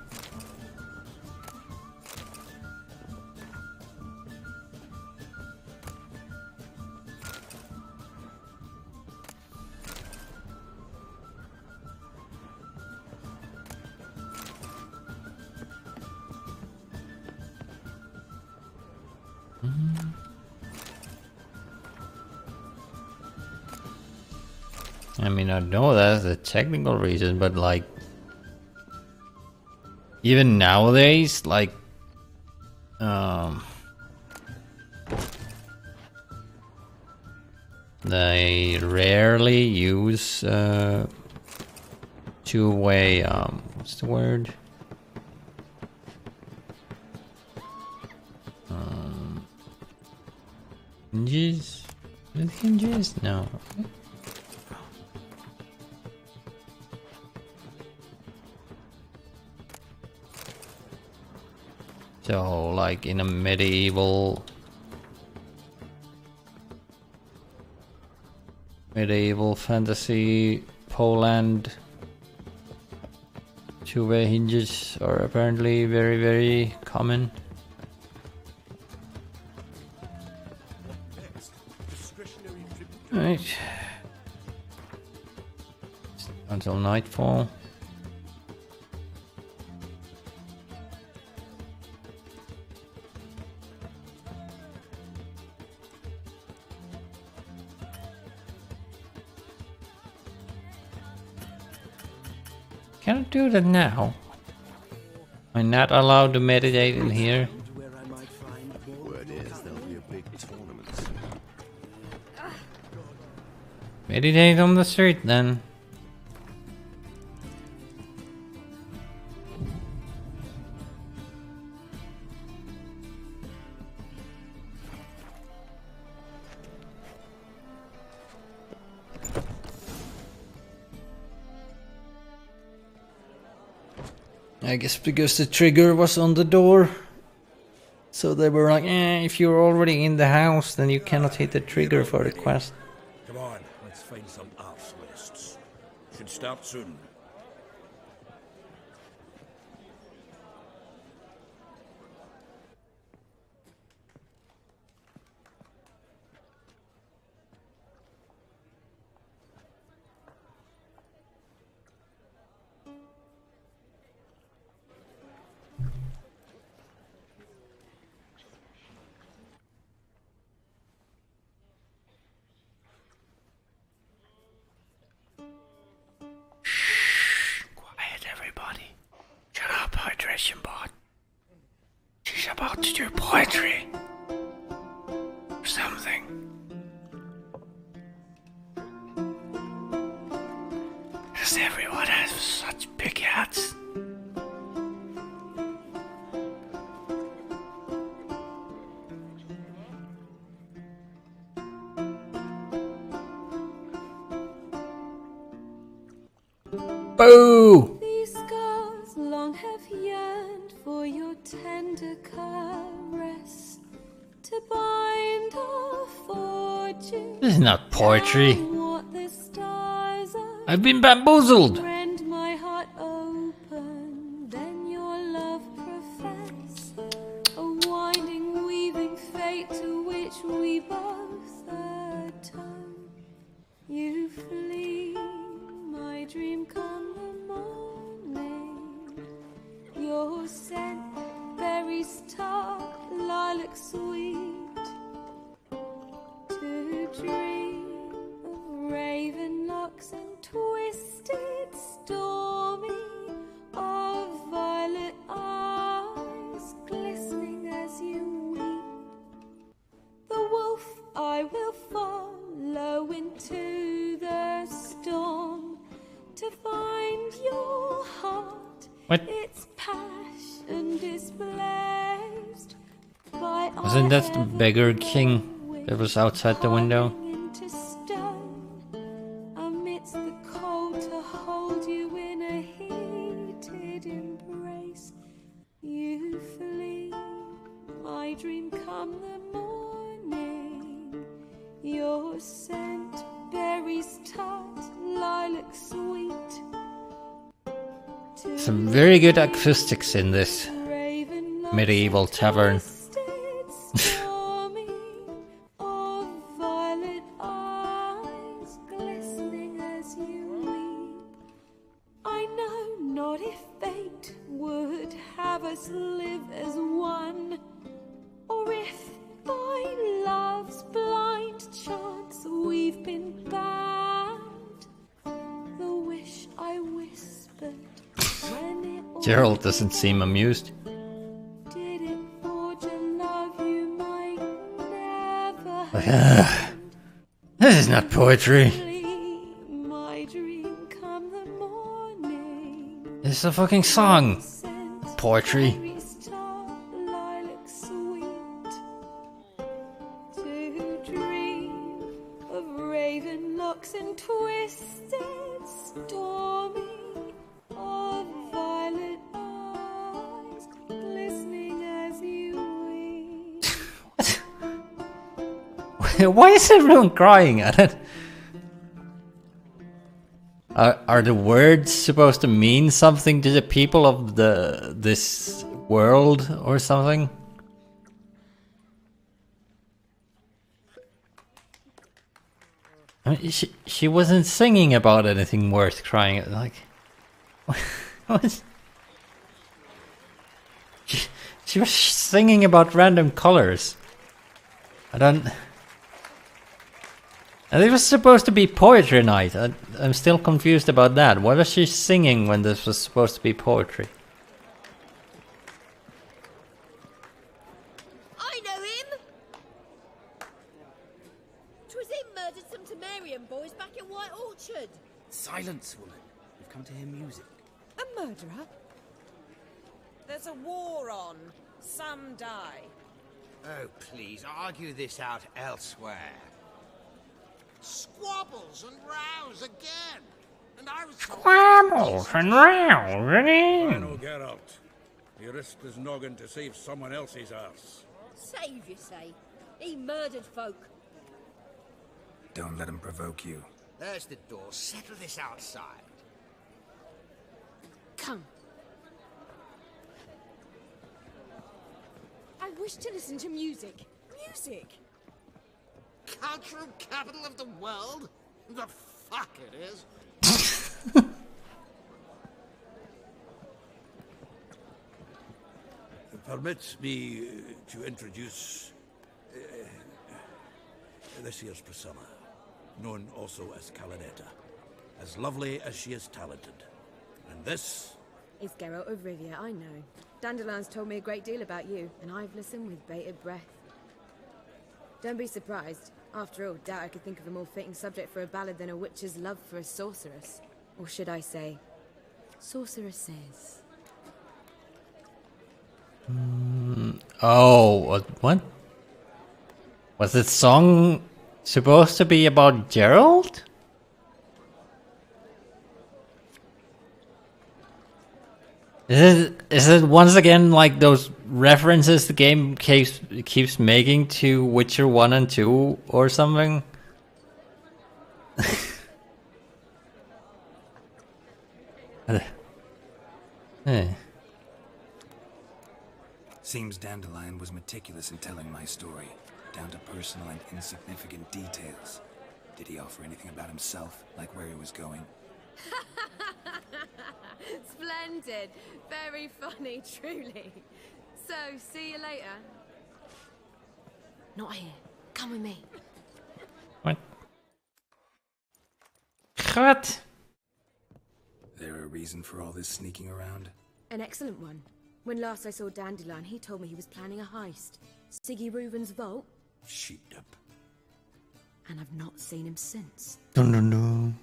I mean, I know that's the technical reason, but like, even nowadays, like, they rarely use two-way. What's the word? Hinges? Is it hinges? No. So, like in a medieval fantasy Poland, two-way hinges are apparently very, very common. Right. Until nightfall. Can I do that now? I'm not allowed to meditate in here. Word is there'll be a big tournament. Meditate on the street then. I guess because the trigger was on the door. So they were like, if you're already in the house, then you cannot hit the trigger for the quest. Come on, let's find some arse lists. Should start soon. Generation Bot. She's about to do poetry. Or something. Because everyone has such big hats. Boo! These scars long have yearned for your tender caress to bind our fortune. This is not poetry. What the stars are. I've been bamboozled. Rend my heart open, then your love profess. A winding, weaving fate to which we both atone. You flee, my dream come the morning. Your scent, berries tart, lilac sweet. To dream of raven locks and twisted, stormy, of violet eyes glistening as you weep. The wolf I will follow into the storm to find your heart. What? Its passion displaced by Wasn't that the beggar king that was outside the window? into stone amidst the cold to hold you in a heated embrace. You flee, my dream come the morning. Your scent, berries tart, lilac sweet. Some very good acoustics in this medieval tavern. Stormy, of violet eyes glistening as you weep. I know not if fate would have us live as one, or if by love's blind chance we've been bound. The wish I whispered when it all Gerald doesn't seem amused. did it forge a love you might never This is not poetry. my dream come the morning. This is a fucking song. Poetry. Berries tart, lilac sweet. To dream of raven locks and twisted, stormy, of violet eyes glistening as you weep. Why is everyone crying at it? Are the words supposed to mean something to the people of this world or something? I mean, she wasn't singing about anything worth crying at. Like, what? She was singing about random colors. I don't. And it was supposed to be poetry night. I'm still confused about that. What was she singing when this was supposed to be poetry? I know him! 'Twas him murdered some Temerian boys back in White Orchard. Silence, woman. We've come to hear music. A murderer? There's a war on. Some die. Oh, please, argue this out elsewhere. Squabbles and rows again. And I was Squabbles and rows again. Oh, Geralt. You risked his noggin to save someone else's ass. Save, you say? He murdered folk. Don't let him provoke you. There's the door. Settle this outside. Come. I wish to listen to music. Music! Cultural capital of the world? The fuck it is. Permit me to introduce this here's Priscilla, known also as Calinetta, as lovely as she is talented. And this It's Geralt of Rivia, I know. Dandelion's told me a great deal about you, and I've listened with bated breath. Don't be surprised. After all, doubt I could think of a more fitting subject for a ballad than a witch's love for a sorceress. Or should I say, sorceresses. Oh, what? Was this song supposed to be about Gerald? Is it once again like those references the game keeps making to Witcher 1 and 2 or something? Hey. Seems Dandelion was meticulous in telling my story, down to personal and insignificant details. Did he offer anything about himself, like where he was going? Splendid. Very funny, truly. So, see you later. Not here. Come with me. What? What? There a reason for all this sneaking around? An excellent one. When last I saw Dandelion, he told me he was planning a heist. Siggy Reuven's vault. Sheeped up. And I've not seen him since. Dun, dun, dun.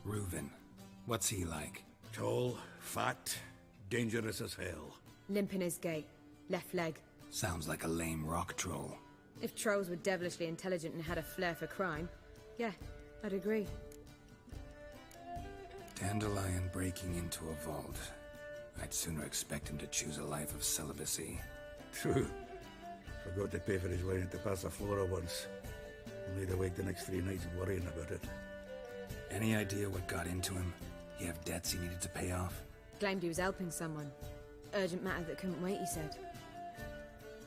Reuven. What's he like? Tall, fat, dangerous as hell. Limp in his gait. Left leg. Sounds like a lame rock troll. If trolls were devilishly intelligent and had a flair for crime, yeah, I'd agree. Dandelion breaking into a vault. I'd sooner expect him to choose a life of celibacy. True. Forgot to pay for his wine at the Passaflora once. Laid awake the next 3 nights worrying about it. Any idea what got into him? He have debts he needed to pay off? Claimed he was helping someone. Urgent matter that couldn't wait, he said.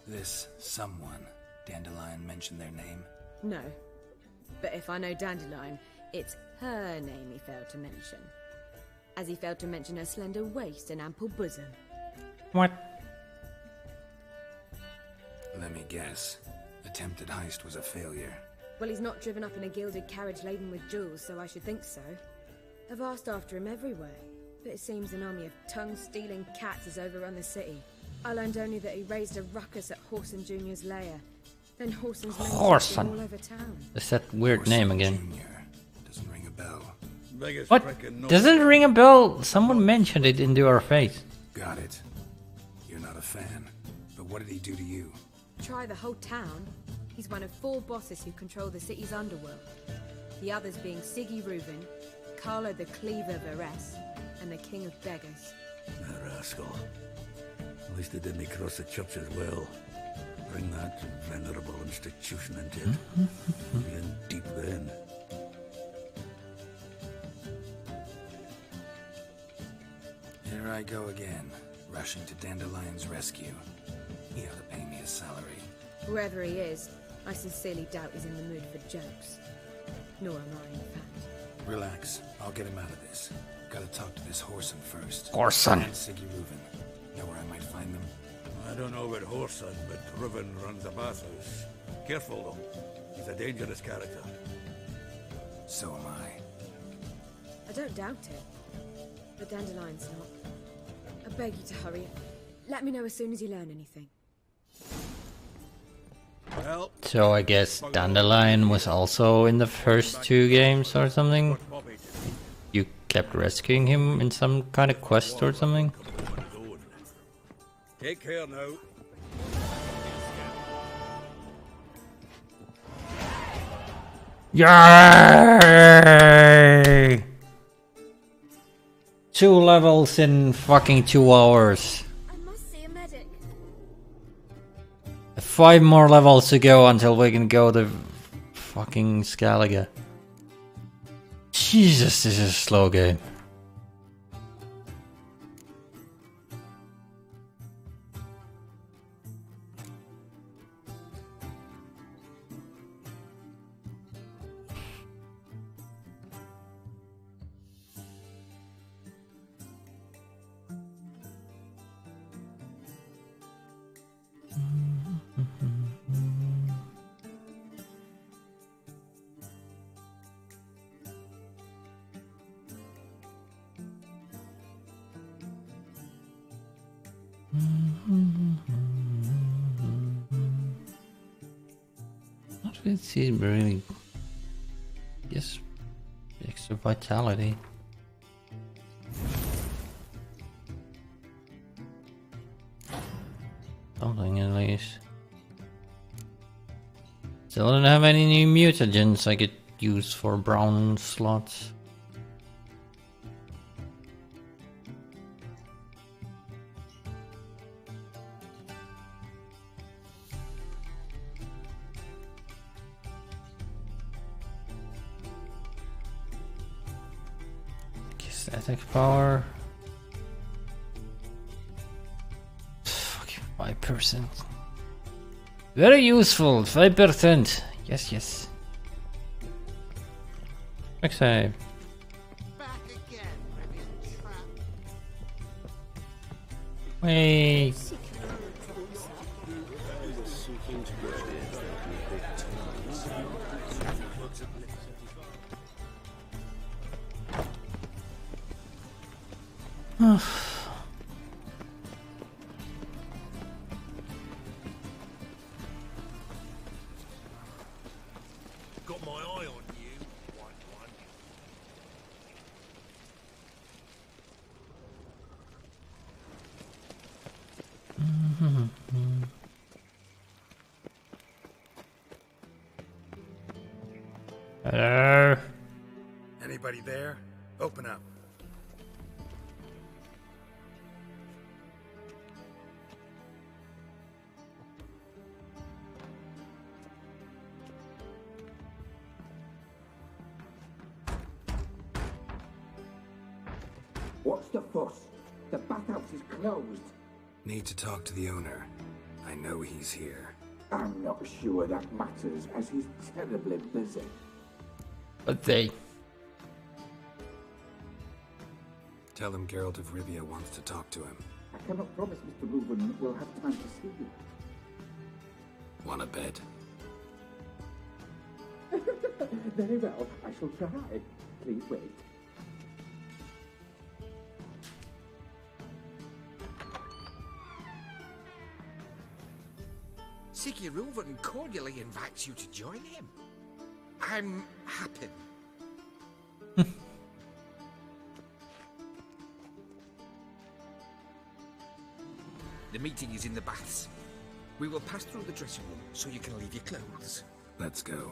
This someone, Dandelion mentioned their name? No. But if I know Dandelion, it's her name he failed to mention. As he failed to mention her slender waist and ample bosom. What? Let me guess. Attempted heist was a failure. Well, he's not driven up in a gilded carriage laden with jewels, so I should think so. I've asked after him everywhere, but it seems an army of tongue-stealing cats has overrun the city. I learned only that he raised a ruckus at Whoreson Jr.'s lair. Then Whoreson's men chased him all over town. Is that weird name again? Doesn't ring a bell. What? Doesn't ring a bell? Someone mentioned it into our face. Got it. You're not a fan. But what did he do to you? Try the whole town. He's one of 4 bosses who control the city's underworld. The others being Siggy Reuven, Carlo the Cleaver Varese, and the King of Beggars. A rascal. At least they didn't cross the church as well. Bring that venerable institution into it. Be in deep then. Here I go again, rushing to Dandelion's rescue. He ought to pay me a salary. Whoever he is, I sincerely doubt he's in the mood for jokes. Nor am I, in fact. Relax. I'll get him out of this. Gotta talk to this Whoreson first. Whoreson. And Siggy Reuven. Know where I might find them? I don't know about Whoreson, but Reuven runs a bathhouse. Careful, though. He's a dangerous character. So am I. I don't doubt it. But Dandelion's not. I beg you to hurry. Let me know as soon as you learn anything. Well, So I guess Dandelion was also in the first 2 games or something? You kept rescuing him in some kind of quest or something? Take care now. Yay! 2 levels in fucking 2 hours. I must see a medic. 5 more levels to go until we can go to fucking Skellige. Jesus, this is a slow game. Not really see really. Yes, extra vitality. Something at least. Still don't have any new mutagens I could use for brown slots. Attack power. Fucking 5%. Very useful. 5%. Yes, yes. Quick save. Wait. Got my eye on you, white one. Hello. Anybody there? Open up. What's the fuss? The bathhouse is closed. Need to talk to the owner. I know he's here. I'm not sure that matters, as he's terribly busy. But they. Tell him Geralt of Rivia wants to talk to him. I cannot promise Mr. Reuben will have time to see you. Want a bed? Very well, I shall try. Please wait. Siggy Reuven cordially invites you to join him. I'm happy. The meeting is in the baths. We will pass through the dressing room so you can leave your clothes. Let's go.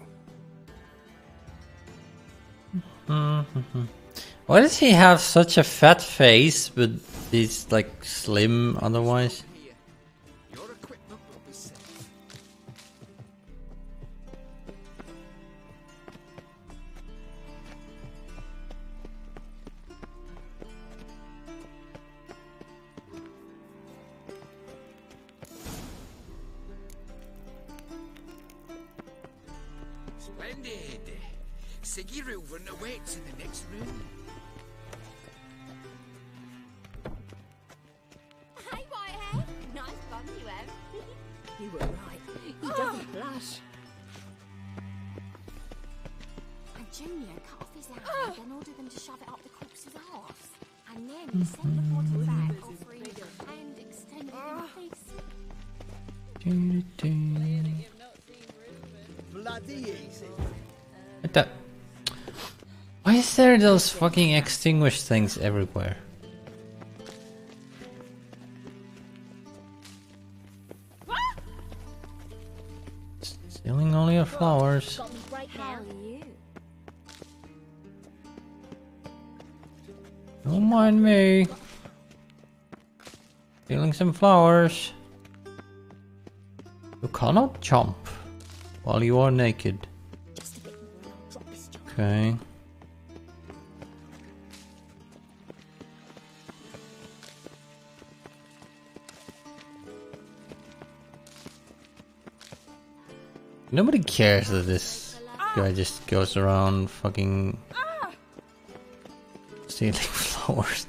Why does he have such a fat face, but he's like slim otherwise? Your equipment will be safe. Splendid. Siggy Reuven awaits in the next room. Hey, Whitehead. Nice bum you have. You were right. He doesn't blush. And Junior cut off his hand, then ordered them to shove it up the corpse's arse. And then he sent the body back, offering a hand extended in peace. Bloody easy. What the? Why is there those fucking extinguished things everywhere? Stealing all your flowers. Hell you. Don't mind me. Stealing some flowers. You cannot jump while you are naked. Okay. Nobody cares that this guy just goes around fucking stealing flowers.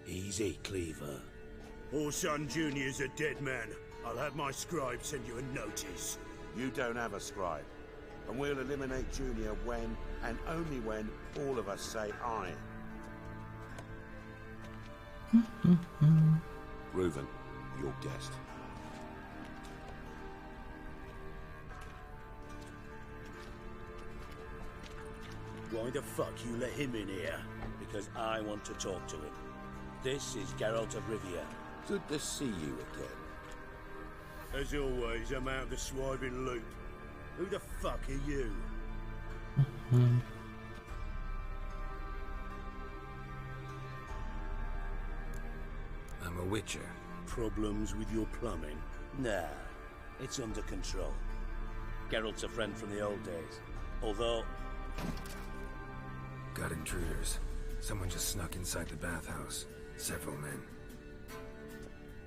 Easy, Cleaver. Orson Jr.'s a dead man. I'll have my scribe send you a notice. You don't have a scribe. And we'll eliminate Junior when, and only when, all of us say aye. Reuven, your guest. Why the fuck you let him in here? Because I want to talk to him. This is Geralt of Rivia. Good to see you again. As always, I'm out of the swiving loop. Who the fuck are you? I'm a witcher. Problems with your plumbing? Nah, it's under control. Geralt's a friend from the old days. Although... Got intruders. Someone just snuck inside the bathhouse. Several men.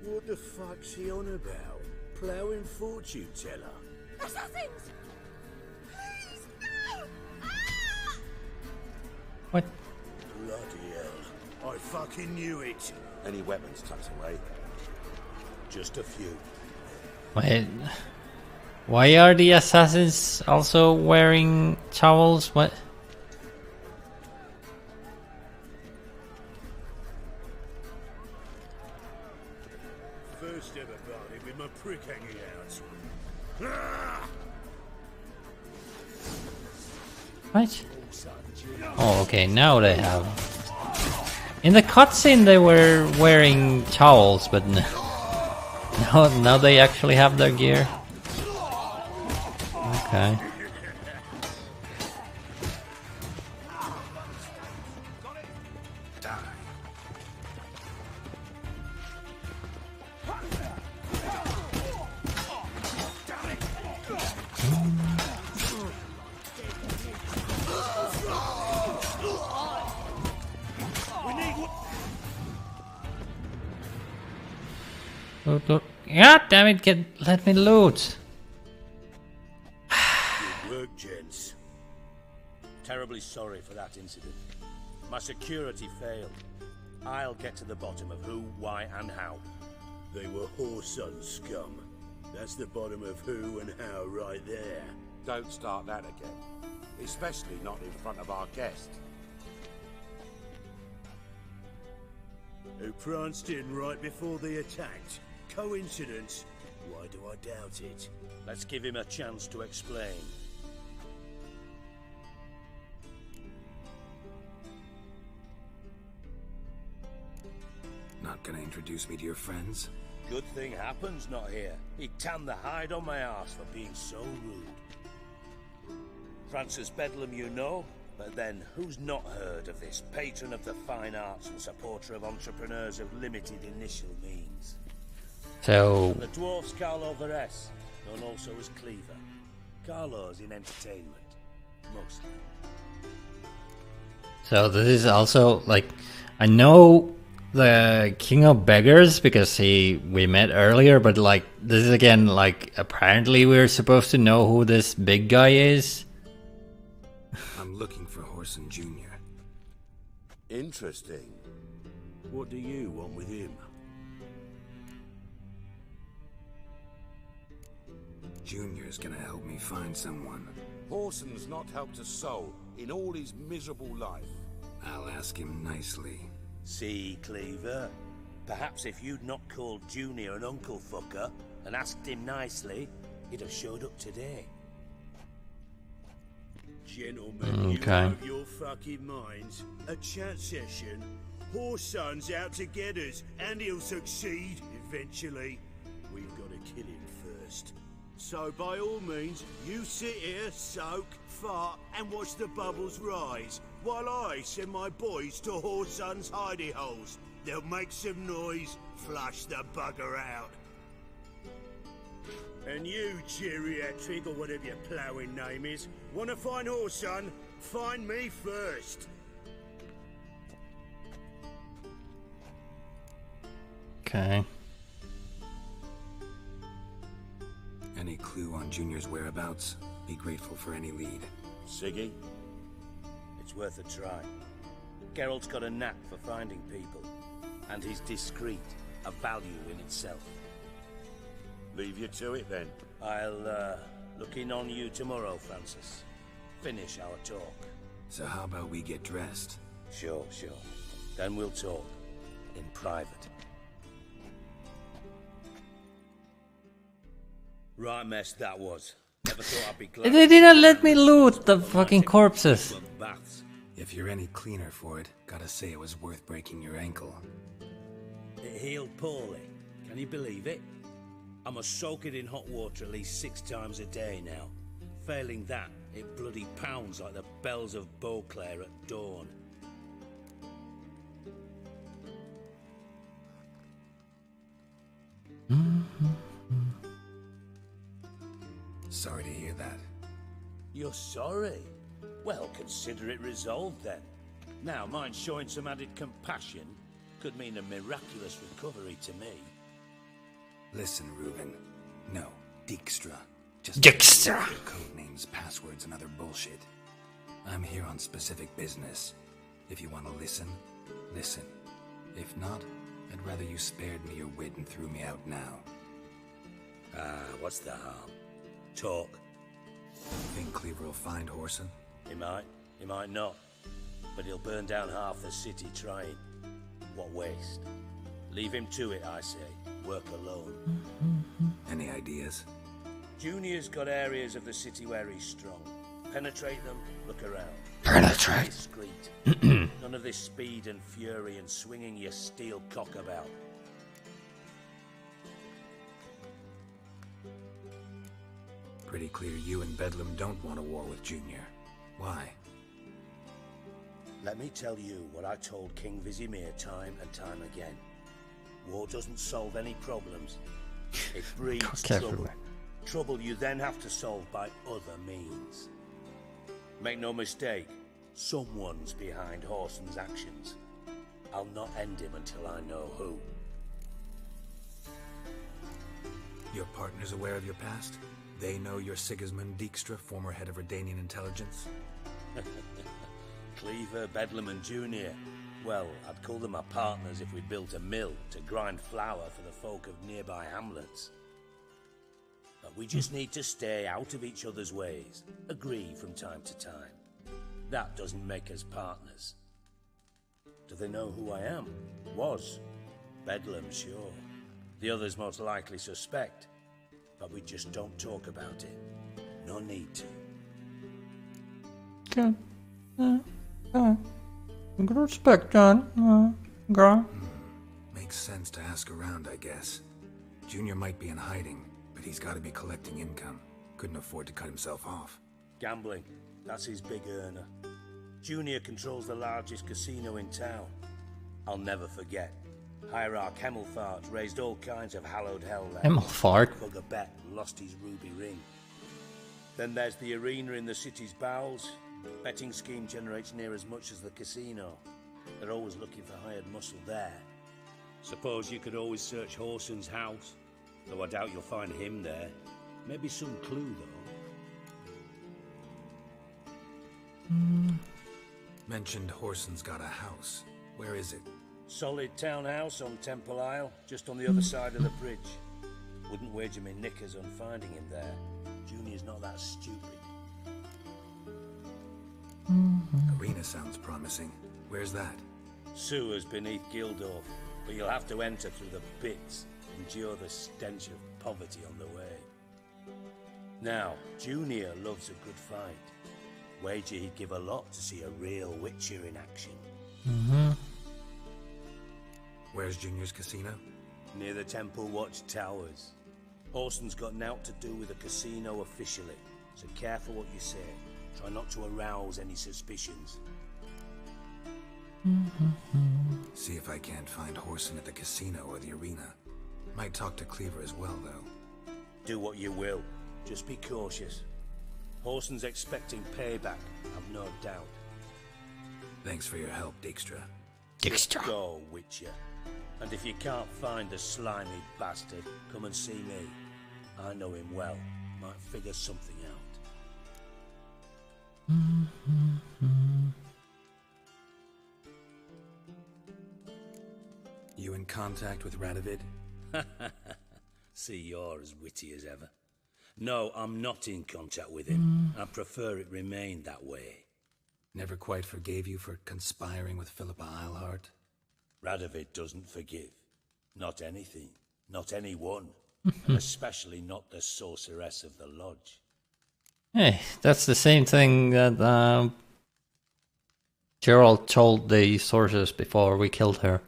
What the fuck's he on about? Ploughing fortune teller? Assassins! Please, no! What? Bloody hell. I fucking knew it. Any weapons tucked away? Just a few. Wait. Why are the assassins also wearing towels? What? First ever party with my prick hanging out. Ah! What? Oh, okay, now they have. In the cutscene they were wearing towels, but now they actually have their gear. Okay. Loot. God damn it, let me loot. Good work, gents. Terribly sorry for that incident. My security failed. I'll get to the bottom of who, why, and how. They were whoreson scum. That's the bottom of who and how right there. Don't start that again. Especially not in front of our guest. Who pranced in right before they attacked. Coincidence? Why do I doubt it? Let's give him a chance to explain. Not gonna introduce me to your friends? Good thing happens not here. He tanned the hide on my arse for being so rude. Francis Bedlam you know, but then who's not heard of this patron of the fine arts and supporter of entrepreneurs of limited initial means? So... The dwarf's Carlo Veres, known also as Cleaver. Carlo's in entertainment, mostly. So this is also, like, I know the King of Beggars because we met earlier, but like, this is again, like, apparently we're supposed to know who this big guy is. I'm looking for Whoreson Jr. Interesting. What do you want with him? Junior's gonna help me find someone. Whoreson's not helped a soul in all his miserable life. I'll ask him nicely. See, Cleaver? Perhaps if you'd not called Junior an uncle fucker and asked him nicely, he'd have showed up today. Gentlemen, you have your fucking minds. A chat session. Whoreson's out to get us, and he'll succeed eventually. We've got to kill him first. So by all means, you sit here, soak, fart, and watch the bubbles rise, while I send my boys to Whoreson's hidey holes. They'll make some noise, flush the bugger out. And you, geriatric, or whatever your ploughing name is, want to find Whoreson? Find me first. Okay. Any clue on Junior's whereabouts? Be grateful for any lead. Siggy? It's worth a try. Geralt's got a knack for finding people. And he's discreet, a value in itself. Leave you to it then. I'll Looking on you tomorrow, Francis. Finish our talk. So how about we get dressed? Sure. Then we'll talk. In private. Right mess that was. Never thought I'd be glad. They didn't let me loot the fucking corpses. If you're any cleaner for it, gotta say it was worth breaking your ankle. It healed poorly. Can you believe it? I must soak it in hot water at least 6 times a day now. Failing that, it bloody pounds like the bells of Beauclair at dawn. Sorry to hear that. You're sorry? Well, consider it resolved then. Now, mind showing some added compassion could mean a miraculous recovery to me. Listen, Reuben. No, Dijkstra. Just Dijkstra. Code names, passwords, and other bullshit. I'm here on specific business. If you want to listen, listen. If not, I'd rather you spared me your wit and threw me out now. What's the harm? Talk. Think Cleaver will find Whoreson? He might not. But he'll burn down half the city trying. What waste. Leave him to it, I say. Work alone. Any ideas? Junior's got areas of the city where he's strong. Penetrate them, look around. Penetrate. Discreet. None of this speed and fury and swinging your steel cock about. Pretty clear you and Bedlam don't want a war with Junior. Why? Let me tell you what I told King Vizimir time and time again. War doesn't solve any problems. It breeds trouble. Trouble you then have to solve by other means. Make no mistake, someone's behind Whoreson's actions. I'll not end him until I know who. Your partner's aware of your past? They know you're Sigismund Dijkstra, former head of Redanian intelligence? Cleaver, Bedlam and Junior. Well, I'd call them my partners if we built a mill to grind flour for the folk of nearby hamlets. But we just need to stay out of each other's ways. Agree from time to time. That doesn't make us partners. Do they know who I am? Was. Bedlam, sure. The others most likely suspect. But we just don't talk about it. No need to. Okay. Good respect, John. Girl. Makes sense to ask around, I guess. Junior might be in hiding, but he's got to be collecting income. Couldn't afford to cut himself off. Gambling. That's his big earner. Junior controls the largest casino in town. I'll never forget. Hierarch Hemmelfart raised all kinds of hallowed hell there. Hemmelfart? Took a bet and lost his ruby ring. Then there's the arena in the city's bowels. Betting scheme generates near as much as the casino. They're always looking for hired muscle there. Suppose you could always search Whoreson's house, though I doubt you'll find him there. Maybe some clue, though. Mentioned Whoreson's got a house. Where is it? Solid townhouse on Temple Isle, just on the other side of the bridge. Wouldn't wager me knickers on finding him there. Junior's not that stupid. Arena sounds promising. Where's that? Sewers beneath Gildorf, but you'll have to enter through the pits, endure the stench of poverty on the way. Now, Junior loves a good fight. Wager he'd give a lot to see a real Witcher in action. Where's Junior's casino? Near the Temple Watch Towers. Whoreson's got naught to do with the casino officially, so careful what you say. Try not to arouse any suspicions. See if I can't find Whoreson at the casino or the arena. Might talk to Cleaver as well, though. Do what you will. Just be cautious. Whoreson's expecting payback, I've no doubt. Thanks for your help, Dijkstra. Dijkstra. Go, Witcher. And if you can't find the slimy bastard, come and see me. I know him well. Might figure something out. You in contact with Radovid? See, you're as witty as ever. No, I'm not in contact with him. I prefer it remained that way. Never quite forgave you for conspiring with Philippa Eilhart? Radovid doesn't forgive. Not anything. Not anyone. And especially not the sorceress of the lodge. Hey, that's the same thing that Gerald told the sorceress before we killed her.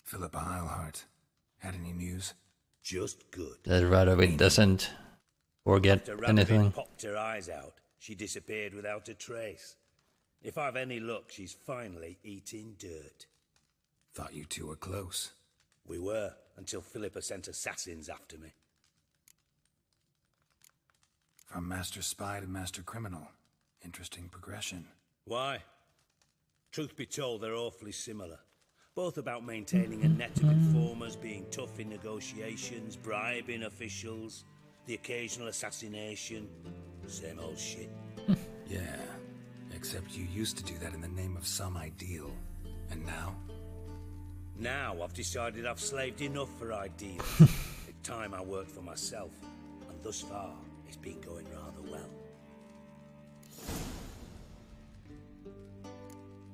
Philippa Eilhart. Had any news? Just good. That Radovid doesn't forget After anything. Radovid popped her eyes out, she disappeared without a trace. If I've any luck, she's finally eating dirt. Thought you two were close. We were, until Philippa sent assassins after me. From Master Spy to Master Criminal. Interesting progression. Why? Truth be told, they're awfully similar. Both about maintaining a net of informers, being tough in negotiations, bribing officials, the occasional assassination. Same old shit. Yeah, except you used to do that in the name of some ideal. And now? Now I've decided I've slaved enough for ideals. It's time I worked for myself. And thus far, it's been going rather well.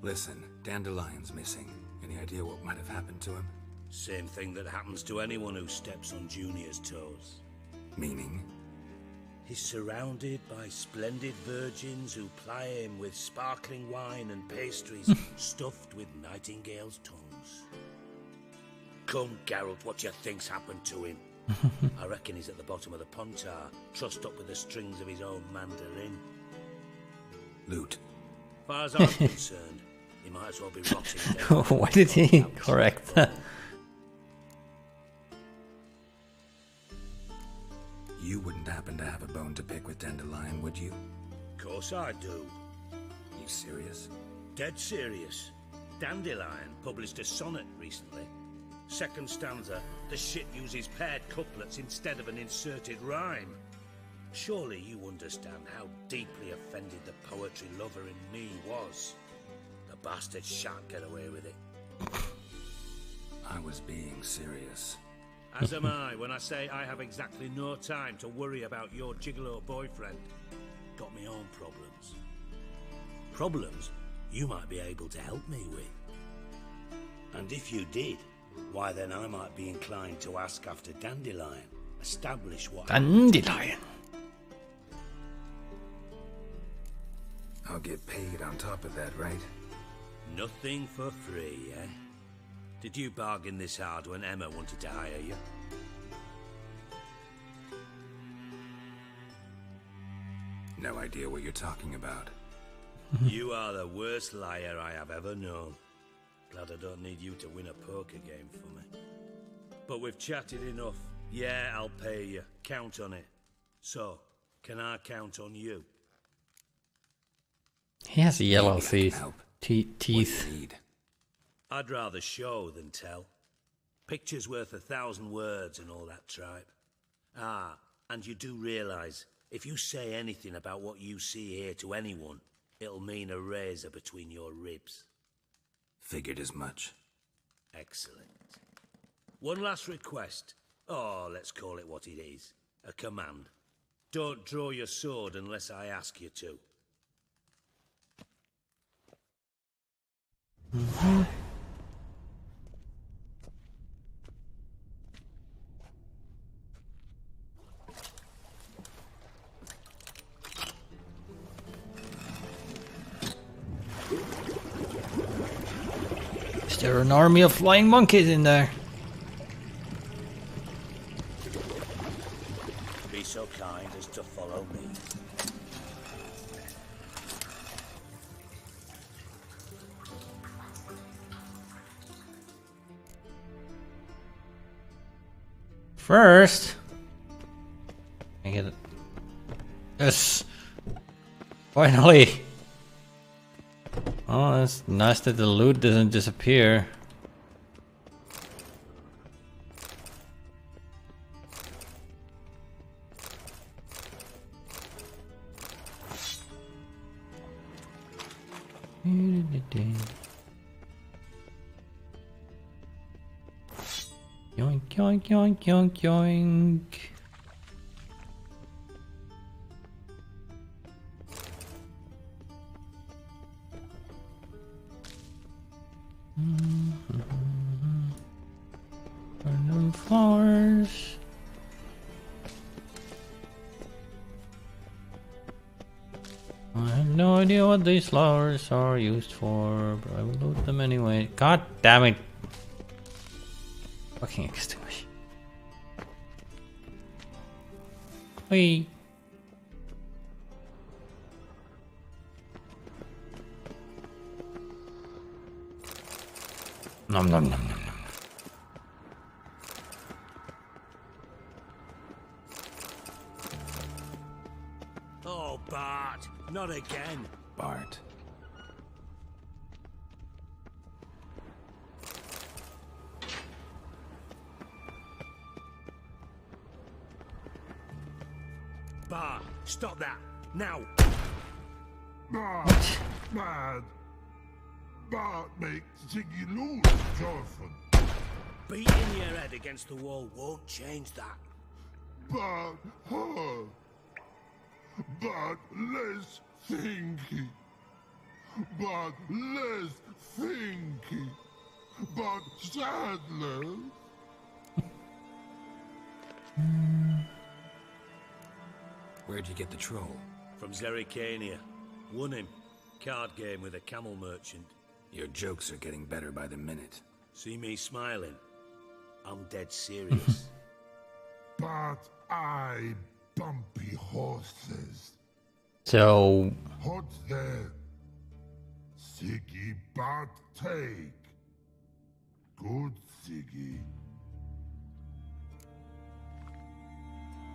Listen, Dandelion's missing. Any idea what might have happened to him? Same thing that happens to anyone who steps on Junior's toes. Meaning? He's surrounded by splendid virgins who ply him with sparkling wine and pastries stuffed with nightingales' tongues. Come, Geralt, what do you think's happened to him? I reckon he's at the bottom of the Pontar, trussed up with the strings of his own mandolin. Loot. As far as I'm concerned, he might as well be rotting down. Why did he correct that? You wouldn't happen to have a bone to pick with Dandelion, would you? Of course I do. You serious? Dead serious. Dandelion published a sonnet recently. Second stanza, the shit uses paired couplets instead of an inserted rhyme. Surely you understand how deeply offended the poetry lover in me was. The bastard shan't get away with it. I was being serious. As am I when I say I have exactly no time to worry about your gigolo boyfriend. Got me own problems. Problems you might be able to help me with. And if you did, why then I might be inclined to ask after Dandelion. Establish what... Dandelion. I'll get paid on top of that, right? Nothing for free, eh? Did you bargain this hard when Emma wanted to hire you? No idea what you're talking about. You are the worst liar I have ever known. Glad I don't need you to win a poker game for me. But we've chatted enough. Yeah, I'll pay you. Count on it. So, can I count on you? He has yellow teeth. Teeth. I'd rather show than tell. Picture's worth 1,000 words and all that tripe. Ah, and you do realise, if you say anything about what you see here to anyone, it'll mean a razor between your ribs. Figured as much. Excellent. One last request. Oh, let's call it what it is. A command. Don't draw your sword unless I ask you to. Is there an army of flying monkeys in there? Be so kind as to follow me. First, I get it. Yes, finally. Oh, it's nice that the loot doesn't disappear. You Yoink, yoink, yoink, yoink, yoink. Random flowers. I have no idea what these flowers are used for, but I will loot them anyway. God damn it! Fucking extinguish. Whee! Nom nom nom nom nom. Oh, Bart, not again. Bart. Bart, stop that. Now. Bart, mad. Bart makes Ziggy lose, Jorfin. Beating your head against the wall won't change that. Bart, her. Bart, less thinky. Bart, less thinky. Bart, sadler. Where'd you get the troll? From Zerrikania. Won him. Card game with a camel merchant. Your jokes are getting better by the minute. See me smiling? I'm dead serious. But I bumpy horses. So... What's there? Siggy Bart take. Good Siggy.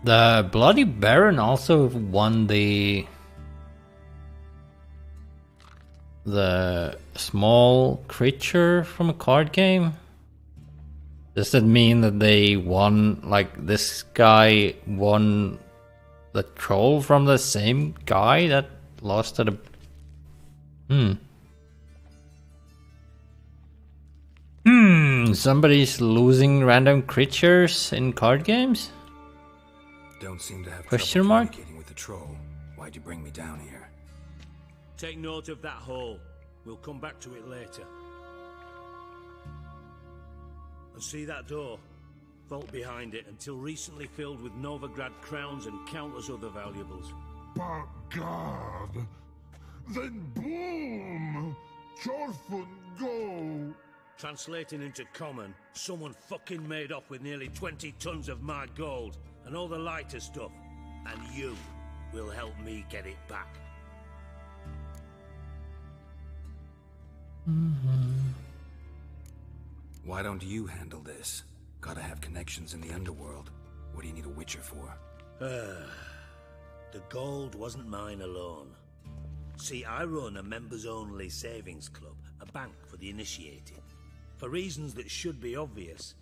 The Bloody Baron also won the small creature from a card game. Does that mean that they won, like this guy won the troll from the same guy that lost to the... Somebody's losing random creatures in card games? Don't seem to have Question trouble mark? communicating with the troll. Why'd you bring me down here? Take note of that hole. We'll come back to it later. And see that door? Vault behind it, until recently filled with Novigrad crowns and countless other valuables. But God, then boom! Jorfin go! Translating into common, someone fucking made off with nearly 20 tons of my gold and all the lighter stuff, and you will help me get it back. Why don't you handle this? Gotta have connections in the underworld. What do you need a witcher for? The gold wasn't mine alone. See, I run a members-only savings club, a bank for the initiated. For reasons that should be obvious,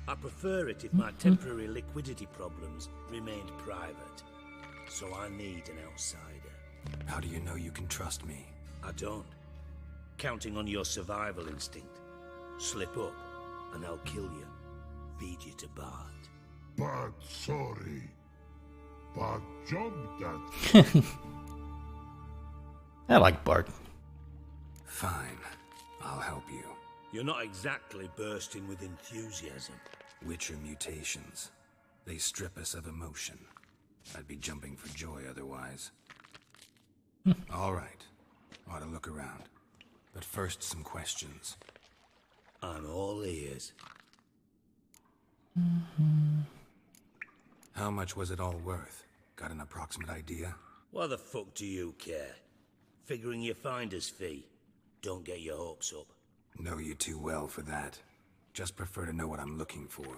I prefer it if my temporary liquidity problems remained private. So I need an outsider. How do you know you can trust me? I don't. Counting on your survival instinct. Slip up, and I'll kill you. Feed you to Bart. But sorry. Bart jumped at I like Bart. Fine. I'll help you. You're not exactly bursting with enthusiasm. Witcher mutations. They strip us of emotion. I'd be jumping for joy otherwise. All right. Ought to look around. But first, some questions. I'm all ears. How much was it all worth? Got an approximate idea? Why the fuck do you care? Figuring your finder's fee. Don't get your hopes up. Know you too well for that. Just prefer to know what I'm looking for.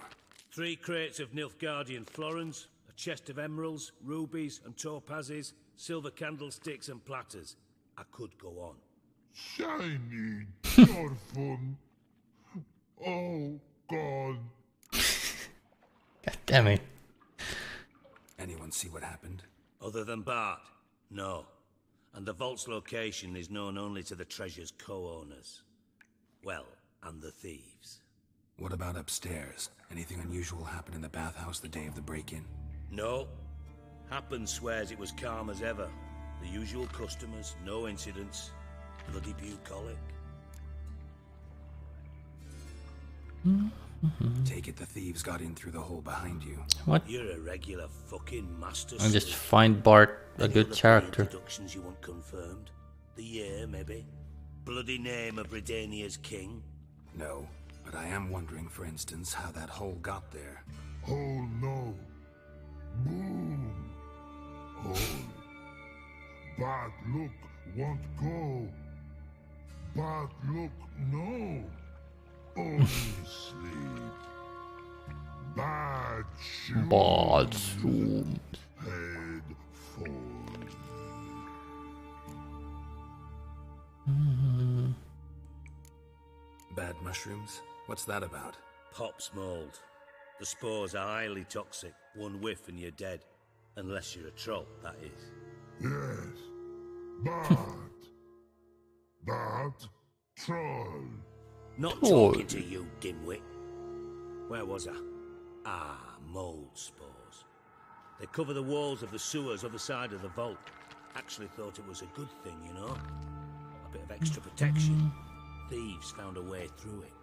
3 crates of Nilfgaardian florins, a chest of emeralds, rubies and topazes, silver candlesticks and platters. I could go on. Shiny Jorfin. Oh, God. God damn it. Anyone see what happened? Other than Bart? No. And the vault's location is known only to the treasure's co-owners. Well, and the thieves. What about upstairs? Anything unusual happen in the bathhouse the day of the break-in? No. Happen swears it was calm as ever. The usual customers, no incidents. Bloody bucolic. Take it the thieves got in through the hole behind you. What? You're a regular fucking master. I just find Bart a Any good other character. Introductions you want confirmed? The year, maybe? Bloody name of Redania's king? No, but I am wondering, for instance, how that hole got there. Oh no. Boom. Oh. Bad look won't go. Bad look no. Only sleep. Bad shoes. Bad shoes. Head full. Bad mushrooms? What's that about? Pop's mold. The spores are highly toxic. One whiff and you're dead. Unless you're a troll, that is. Yes. Bad. Bad troll. Not talking to you, dimwit. Where was I? Ah, mold spores. They cover the walls of the sewers other side of the vault. Actually thought it was a good thing, you know? A bit of extra protection. Thieves found a way through it.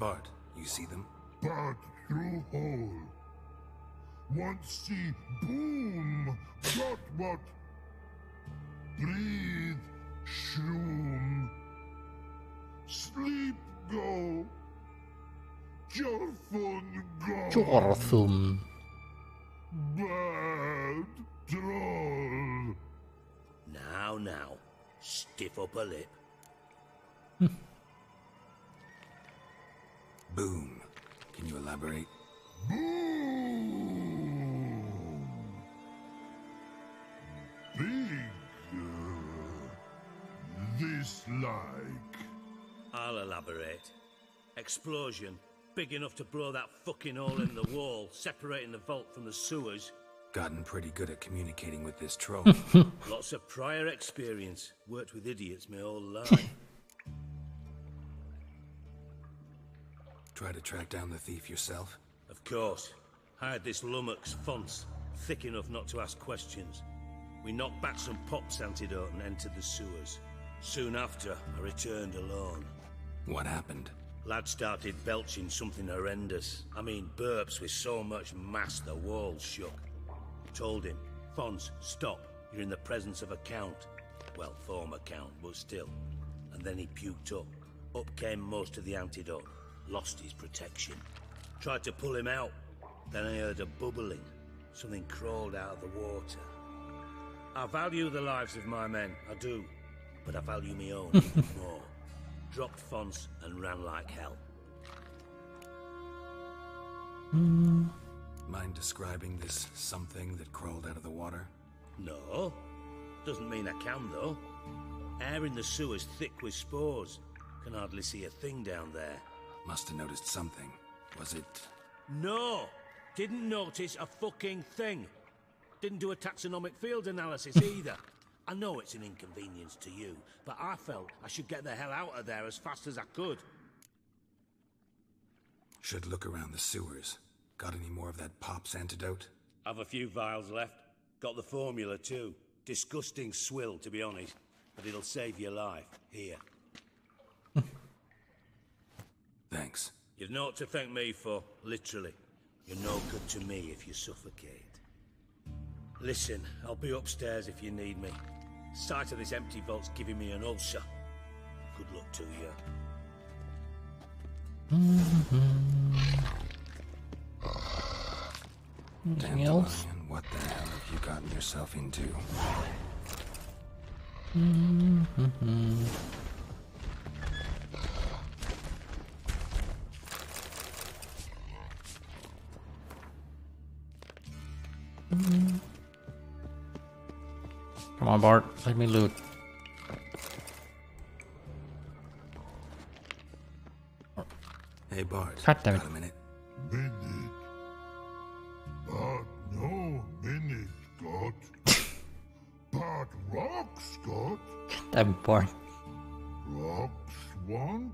Bart, you see them? Bad through hole. Want see boom. Got what? Breathe. Shroom. Sleep go. Jorfun go. Jorthum. Bad troll. Now. Stiff up a lip. Boom. Can you elaborate? Boom. Big. This like. I'll elaborate. Explosion. Big enough to blow that fucking hole in the wall, separating the vault from the sewers. Gotten pretty good at communicating with this troll. Lots of prior experience. Worked with idiots my whole life. Try to track down the thief yourself? Of course. Hired this lummox, Fonce, thick enough not to ask questions. We knocked back some Pop's antidote and entered the sewers. Soon after, I returned alone. What happened? Lad started belching something horrendous. I mean, burps with so much mass the walls shook. Told him, Fonce, stop. You're in the presence of a count. Well, former count, but still. And then he puked up. Up came most of the antidote. Lost his protection. Tried to pull him out. Then I heard a bubbling. Something crawled out of the water. I value the lives of my men, I do. But I value my own even more. Dropped Fonce and ran like hell. Mind describing this something that crawled out of the water? No. Doesn't mean I can, though. Air in the sewer's thick with spores. Can hardly see a thing down there. Must have noticed something. Was it... No! Didn't notice a fucking thing. Didn't do a taxonomic field analysis either. I know it's an inconvenience to you, but I felt I should get the hell out of there as fast as I could. Should look around the sewers. Got any more of that Pop's antidote? I've a few vials left. Got the formula too. Disgusting swill, to be honest. But it'll save your life. Here. Thanks. You've naught to thank me for, literally. You're no good to me if you suffocate. Listen, I'll be upstairs if you need me. Sight of this empty vault's giving me an ulcer. Good luck to you. Anything else? What the hell have you gotten yourself into? Come on, Bart, let me loot. Hey, Bart. God damn it. Got a minute? Minute. But no minute, got. But rocks, got. Damn, Bart. Rocks want.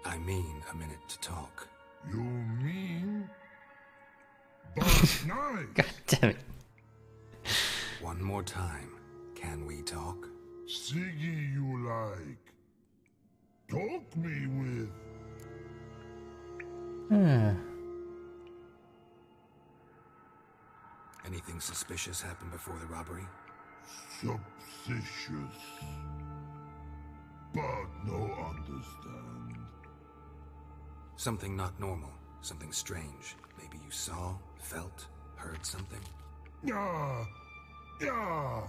I mean a minute to talk. You mean? But nice. God damn it. One more time. Can we talk? Siggy you like. Talk me with. Anything suspicious happened before the robbery? Suspicious. But no understand. Something not normal. Something strange. Maybe you saw, felt, heard something? Yeah. Yeah.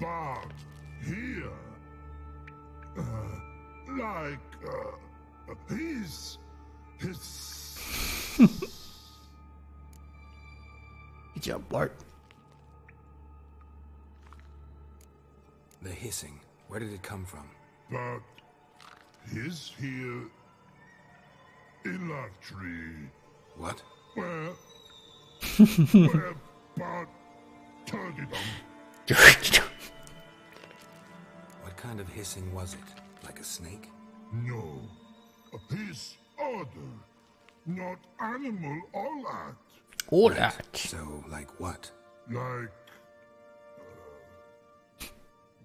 But here. His. Good job, Bart. The hissing. Where did it come from? But his here. Electric. What? Where but turned it on. What kind of hissing was it? Like a snake? No. His other. Not animal all that. All Right. that. So, like what? Like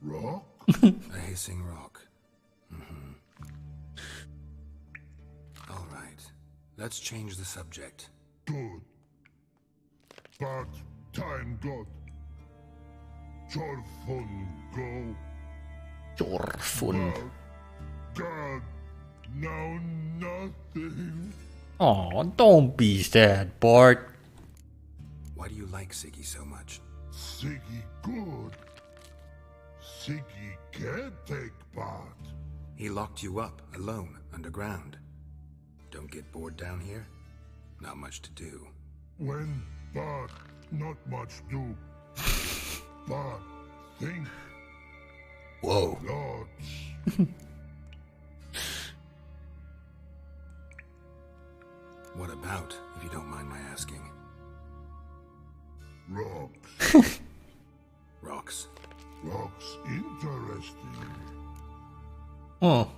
rock? A hissing rock. All right. Let's change the subject. Good. But time got. Jorfun go. Jorfun. God. Now nothing. Oh, don't be sad, Bart. Why do you like Siggy so much? Siggy good. Siggy can't take part. He locked you up, alone, underground. Don't get bored down here? Not much to do. When but not much do. But think. Whoa. Lots. What about, if you don't mind my asking? Rocks. Rocks. Rocks interesting. Oh.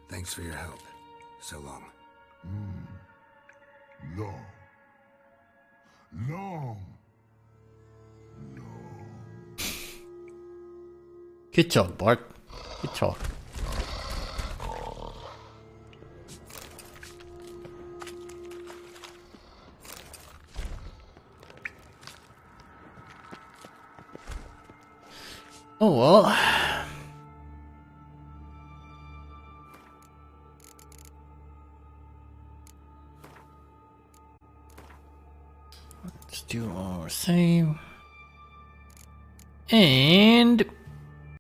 Thanks for your help. So long. Long. Long. Good job, Bart. Good job. Oh well. Let's do our save. And